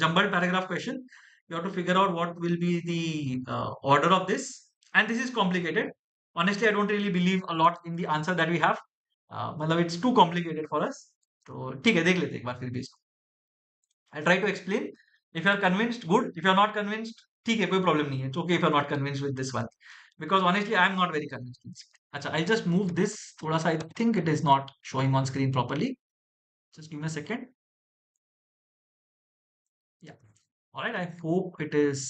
jumbled paragraph question, you have to figure out what will be the order of this, and this is complicated. Honestly I don't really believe a lot in the answer that we have, मतलब it's too complicated for us. तो ठीक है, देख लेते हैं एक बार फिर भी इसको। I try to explain, if you are convinced good, if you are not convinced ठीक है, कोई प्रॉब्लम नहीं है, it's okay if you are not convinced with this one, because honestly I am not very convinced. अच्छा, I just move this थोड़ा सा, I think it is not showing on screen properly, just give me a second। Yeah, all right, I hope it is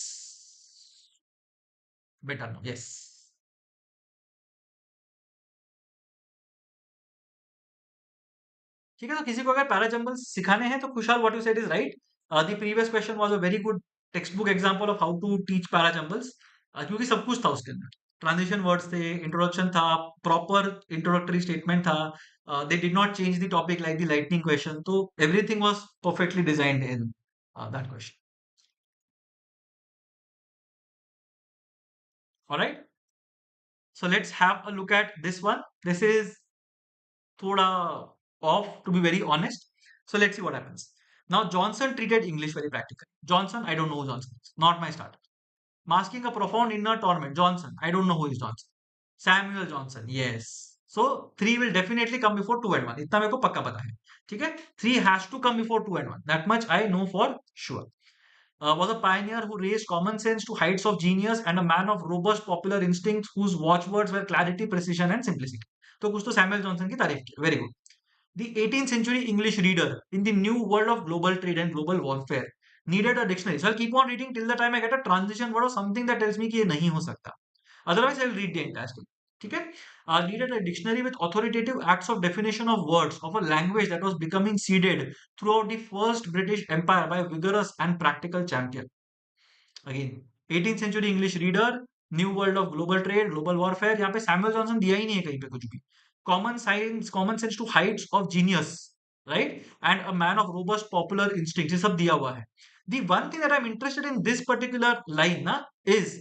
better now, yes। ठीक है, तो किसी को अगर parajumble सिखाने हैं तो Khushhal, what you said is right. The previous question was a very good textbook example of how to teach parajumbles, क्योंकि सब कुछ था उसके अंदर, ट्रांजिशन वर्ड्स थे, इंट्रोडक्शन था, प्रॉपर इंट्रोडक्टरी स्टेटमेंट था, they did not change the topic like the lightning question, तो everything was perfectly designed in that question. Alright, so let's have a look at this one. This is thoda off, to be very honest. So let's see what happens. Now Johnson treated English very practically. Johnson, I don't know who Johnson is, not my starter. Masking a profound inner torment. Johnson, I don't know who is Johnson. Samuel Johnson, yes. So three will definitely come before two and one. इतना मेरे को पक्का पता है. ठीक है? Three has to come before two and one. That much I know for sure. Was a pioneer who raised common sense to heights of genius and a man of robust popular instincts whose watchwords were clarity, precision and simplicity. तो कुछ तो Samuel Johnson की तारीफ की. Very good. The 18th century English reader in the new world of global trade and global warfare needed a dictionary. So I'll keep on reading till the time I get a transition word or something that tells me कि ये नहीं हो सकता. Otherwise, I will read the entire story. ठीक है? Needed a dictionary with authoritative acts of definition of words of a language that was becoming seeded throughout the first British Empire by a vigorous and practical champion. Again, 18th century English reader, new world of global trade, global warfare. यहाँ पे Samuel Johnson दिया ही नहीं है कहीं पे कुछ भी. Common sense to heights of genius, right? And a man of robust popular instincts. ये सब दिया हुआ है. The one thing that I'm interested in this particular line na, is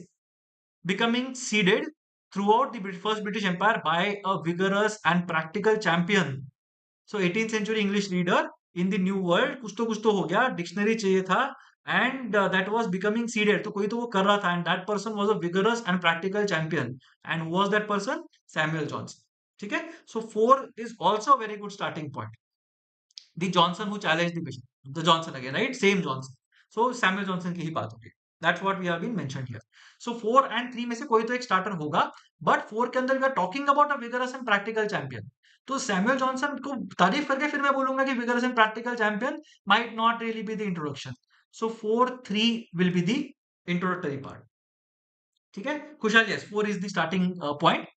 becoming seeded throughout the first British Empire by a vigorous and practical champion. So 18th century English reader in the new world, कुछ तो हो गया, dictionary चाहिए था, and that was becoming seeded. तो कोई तो वो कर रहा था, and that person was a vigorous and practical champion. And who was that person? Samuel Johnson. ठीक है? So 4 is also a very good starting point. The Johnson who challenged the bishop. The Johnson again, right? Same Johnson. So Samuel Johnson की ही बात होगी. That's what we have been mentioned here. So 4 and 3 में से कोई तो एक starter होगा, but 4 के अंदर we are talking about a vigorous and practical champion. तो सैमुअल जॉनसन को तारीफ करके फिर मैं बोलूंगा कि vigorous and practical champion might not really be the introduction. So 4-3 will be the introductory part. ठीक है? खुशहाल, yes, 4 is the starting point.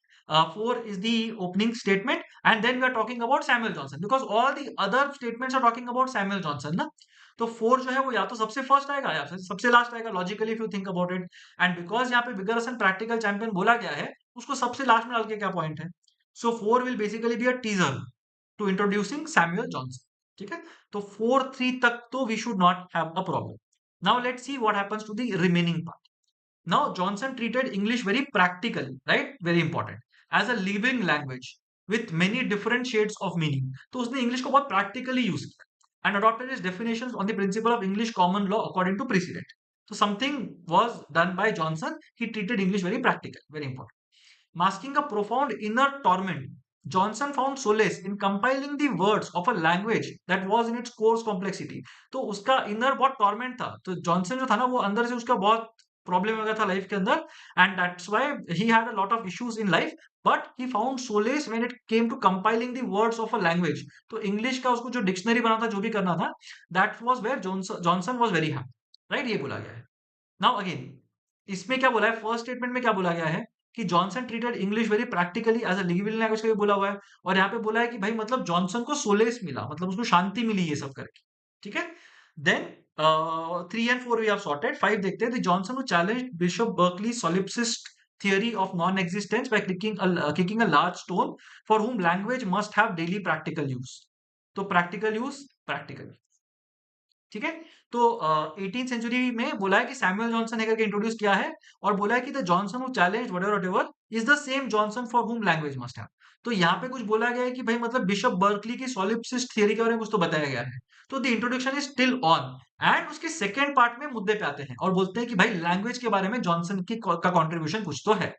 4 is the opening statement, and then we are talking about Samuel Johnson because all the other statements are talking about Samuel Johnson ना. तो 4 जो है वो या तो सबसे फर्स्ट आएगा या फिर सबसे लास्ट आएगा, logically if you think about it. And because यहाँ पे विगरस एंड प्रैक्टिकल चैंपियन बोला गया है, उसको सबसे लास्ट में डाल के क्या पॉइंट है. So 4 will basically be a teaser to introducing Samuel Johnson. ठीक है? तो 4-3 तक तो we should not have a problem. Now let's see what happens to the remaining part. Now, Johnson treated English very practically, right? Very important. As a living language with many different shades of meaning. तो उसने English को बहुत practically use किया and adopted his definitions on the principle of English common law according to precedent. So something was done by Johnson. He treated English very practical, very important. Masking a profound inner torment, Johnson found solace in compiling the words of a language that was in its coarse complexity. तो उसका inner बहुत torment था. तो Johnson जो था ना वो अंदर से उसका बहुत प्रॉब्लम हो गया था लाइफ के अंदर, and that's why he had a lot of issues in life, but he found solace when it came to compiling the words of a language. तो इंग्लिश का उसको जो डिक्शनरी बना था, जो भी करना था, that was where Johnson was very happy, right? ये बोला गया है. नाउ अगेन, इसमें क्या बोला है, फर्स्ट स्टेटमेंट में क्या बोला गया है कि Johnson treated English very practically as a living language का भी बोला हुआ है, और यहाँ पे बोला है कि भाई मतलब जॉनसन को सोलेस मिला, मतलब उसको शांति मिली ये सब करके. ठीक है? Then 3 and 4 we have sorted. 5 देखते हैं. The Johnson who challenged Bishop Berkeley's solipsist theory of non-existence by kicking a large stone, for whom language must have daily practical use. तो practical use, practical. ठीक है? तो 18th century में बोला है कि सैमुअल जॉनसन है करके इंट्रोड्यूस किया है, और बोला है कि the Johnson who challenged whatever is the same Johnson for हुम लैंग्वेज मस्ट हैव. तो यहाँ पे कुछ बोला गया है कि भाई मतलब बिशप बर्कली की सॉलिप्सिस्ट थियरी के बारे में कुछ तो बताया गया है. तो the introduction is still on, and उसके सेकेंड पार्ट में मुद्दे पे आते हैं और बोलते हैं कि भाई लैंग्वेज के बारे में जॉनसन की का कॉन्ट्रीब्यूशन कुछ तो है.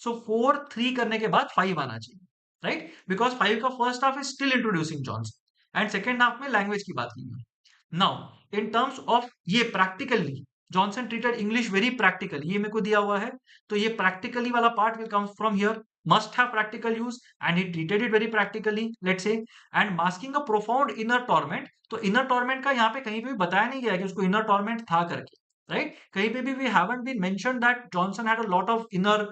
सो 4-3 करने के बाद 5 आना चाहिए, राइट? बिकॉज 5 का first half is still introducing Johnson, and second half में लैंग्वेज की बात की गई. नाउ इन टर्म्स ऑफ ये practically, Johnson treated English very practically, ये मेरे को दिया हुआ है, तो ये प्रैक्टिकली वाला part will come from here. Must have practical use, and he treated it very practically, let's say. And masking a profound inner torment, तो इनर टॉर्मेंट का यहाँ पे कहीं पे भी बताया नहीं गया कि उसको इनर टॉर्मेंट था करके, राइट? कहीं पे भी we haven't been mentioned that Johnson had a lot of inner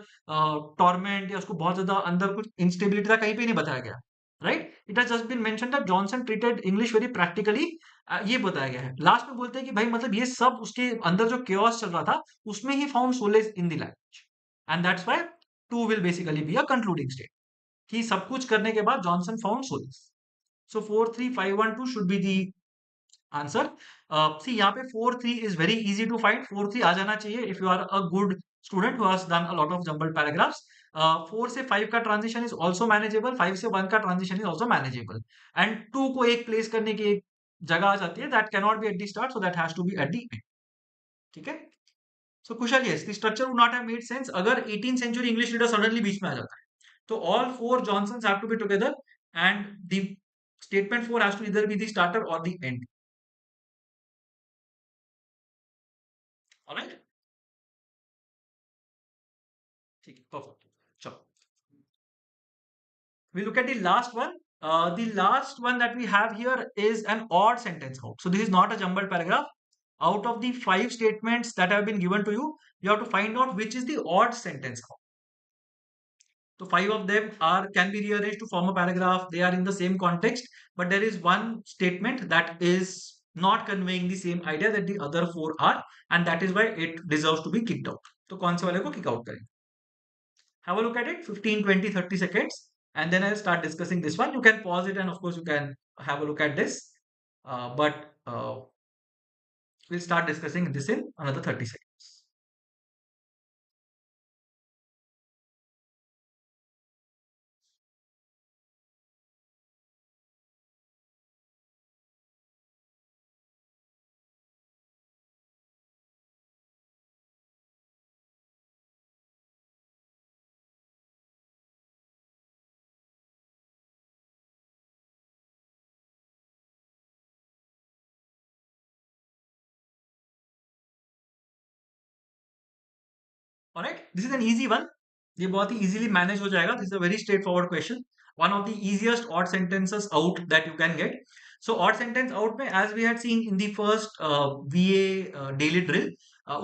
torment, या उसको बहुत ज्यादा अंदर कुछ इंस्टेबिलिटी था, कहीं पे नहीं बताया गया, right? It has just been mention that Johnson treated English very practically. ये बताया गया है। लास्ट में बोलते हैं कि भाई मतलब ये सब उसके अंदर जो chaos चल रहा था उसमें ही found solace in the language, and that's why two will basically be a concluding state कि सब कुछ करने के बाद Johnson found solace. So 43512 should be the answer. See यहाँ पे 4-3 is very easy to find. 4-3 आ जाना चाहिए if you are a good student who has done a lot of jumbled paragraphs. 4 से 5 का ट्रांजिशन इज ऑल्सो मैनेजेबल, 5 से 1 का transition is also manageable, and 2 को एक प्लेस करने की एक जगह आ जाती है, that can not be at the start, so that has to be at the end. ठीक है। So Kushal, yes the structure would not have made sense अगर 18th century English reader suddenly बीच में आ जाता है। तो all 4 Johnsons have to be together, and the statement 4 has to either be the starter or the end. Alright, ठीक है, perfect. चलो, we look at the last one. The last one that we have here is an odd sentence out. So this is not a jumbled paragraph. Out of the 5 statements that have been given to you have to find out which is the odd sentence out. So 5 of them are can be rearranged to form a paragraph. They are in the same context, but there is one statement that is not conveying the same idea that the other 4 are, and that is why it deserves to be kicked out. तो कौन से वाले को kick out करें? Have a look at it, 15, 20, 30 seconds, and then I'll start discussing this one. You can pause it and of course you can have a look at this, but we'll start discussing this in another 30 seconds. All right, this is an easy one. ये बहुत ही easily manage हो जाएगा. This is a very straightforward question. One of the easiest odd sentences out that you can get. So odd sentence out में, as we had seen in the first VA daily drill,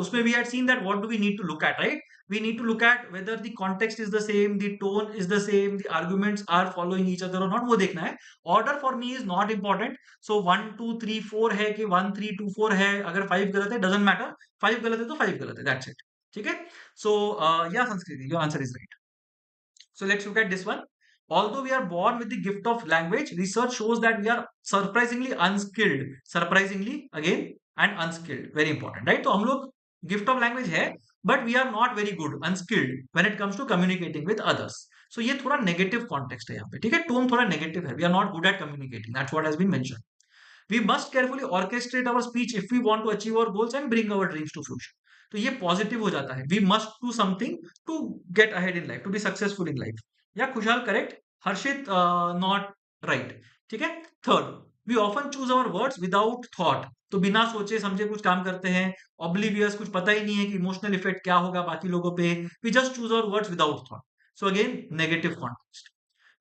उसमें we had seen that what do we need to look at, right? We need to look at whether the context is the same, the tone is the same, the arguments are following each other or not. वो देखना है. Order for me is not important. So 1 2 3 4 है कि 1 3 2 4 है. अगर 5 गलत है doesn't matter. 5 गलत है तो 5 गलत है. That's it. ठीक है. So yeah, Sanskriti, your answer is right. So let's look at this one. Although we are born with the gift of language, research shows that we are surprisingly unskilled. Surprisingly, again, and unskilled. Very important, right? तो हम लोग gift of language है, but we are not very good, unskilled when it comes to communicating with others. So ये थोड़ा negative context है यहाँ पे, ठीक है? Tone थोड़ा negative है. We are not good at communicating. That's what has been mentioned. We must carefully orchestrate our speech if we want to achieve our goals and bring our dreams to fruition. तो ये positive हो जाता है. We must do something to get ahead in life, to be successful in life. या खुशहाल correct, हर्षित not right. ठीक है. Third, we often choose our words without thought. तो बिना सोचे समझे कुछ काम करते हैं. ऑब्लिवियस, कुछ पता ही नहीं है कि इमोशनल इफेक्ट क्या होगा बाकी लोगों पे. We just choose our words without thought. So again negative context.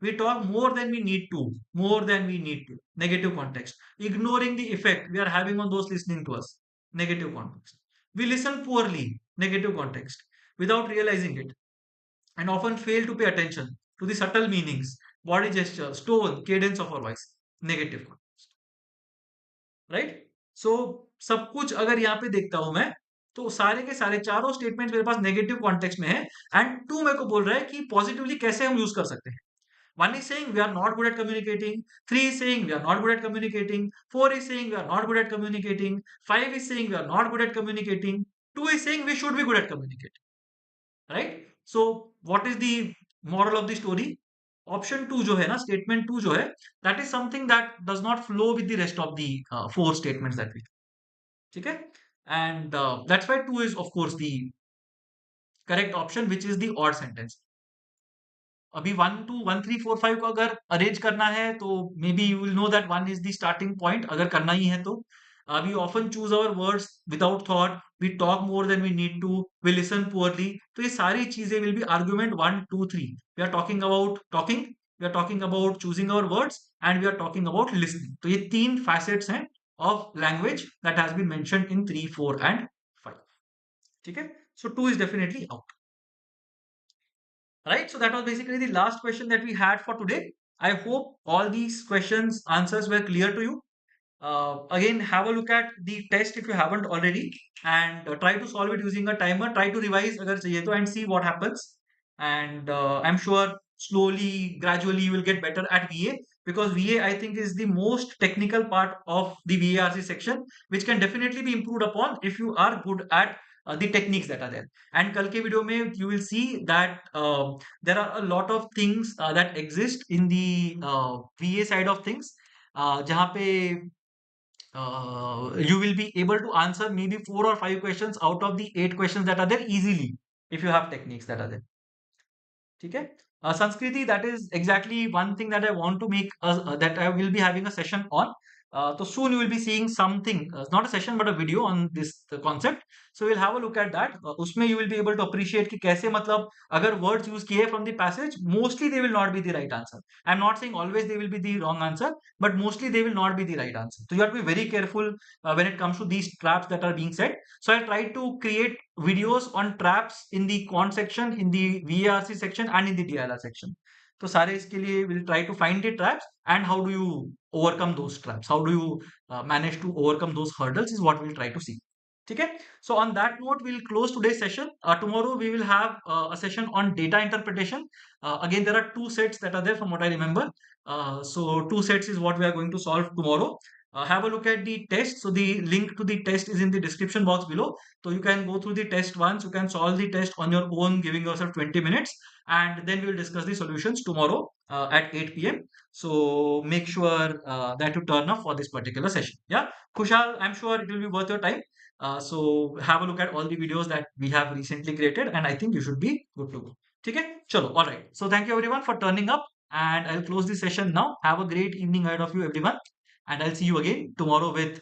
We talk more than we need to, more than we need to. Negative context. Ignoring the effect we are having on those listening to us. Negative context. We listen poorly. Negative context. Without realizing it, and often fail to pay attention to the subtle meanings, body gestures, tone, cadence of our voice. Negative context. Right. So सब कुछ अगर यहाँ पे देखता हूं मैं, तो सारे के सारे चारों स्टेटमेंट मेरे पास नेगेटिव कॉन्टेक्स्ट में है, एंड टू मेरे को बोल रहा है कि पॉजिटिवली कैसे हम यूज कर सकते हैं. 1 is saying we are not good at communicating. 3 is saying we are not good at communicating. 4 is saying we are not good at communicating. 5 is saying we are not good at communicating. 2 is saying we should be good at communicating. Right? So what is the moral of the story? Option 2 जो है ना, statement 2 जो है, that is something that does not flow with the rest of the 4 statements that we have. ठीक है. And that's why 2 is of course the correct option, which is the odd sentence. अभी 1 2 1 3 4 5 को अगर arrange करना है तो maybe you will know that 1 is the starting point अगर करना ही है तो. We often choose our words without thought. We talk more than we need to. We listen poorly. तो ये सारी चीजें will be argument 1 2 3. We are talking about talking, we are talking about choosing our words, and we are talking about listening. तो ये 3 facets हैं of language that has been mentioned in 3 4 and 5. ठीक है. So 2 is definitely out. Right, so that was basically the last question that we had for today. I hope all these questions answers were clear to you. Again, have a look at the test if you haven't already, and try to solve it using a timer. Try to revise agar chahiye to, and see what happens. And I'm sure slowly, gradually, you will get better at VA, because VA, I think, is the most technical part of the VARC section, which can definitely be improved upon if you are good at the techniques that are there. And kal ke video mein you will see that there are a lot of things that exist in the VA side of things, जहाँ पे you will be able to answer maybe 4 or 5 questions out of the 8 questions that are there easily, if you have techniques that are there. ठीक है. Sanskriti, that is exactly one thing that I want to make that I will be having a session on. So soon you will be seeing something, not a session but a video on this concept. So we'll have a look at that. उसमें you will be able to appreciate कि कैसे, मतलब अगर words use किए from the passage, mostly they will not be the right answer. I'm not saying always they will be the wrong answer, but mostly they will not be the right answer. So you have to be very careful when it comes to these traps that are being said. So I try to create videos on traps in the quant section, in the VARC section, and in the DLR section. तो सारे इसके लिए we'll try to find the traps and how do you overcome those traps. How do you manage to overcome those hurdles is what we'll try to see. ठीक है. So on that note, we'll close today's session. Tomorrow we will have a session on data interpretation. Again, there are 2 sets that are there from what I remember. So 2 sets is what we are going to solve tomorrow. Have a look at the test. So the link to the test is in the description box below. So you can go through the test once. You can solve the test on your own, giving yourself 20 minutes, and then we will discuss the solutions tomorrow at 8 p.m. So make sure that you turn up for this particular session. Yeah, Kushal, I'm sure it will be worth your time. So have a look at all the videos that we have recently created, and I think you should be good to go. ठीक है, चलो, all right. So thank you everyone for turning up, and I'll close this session now. Have a great evening ahead of you, everyone, and I'll see you again tomorrow with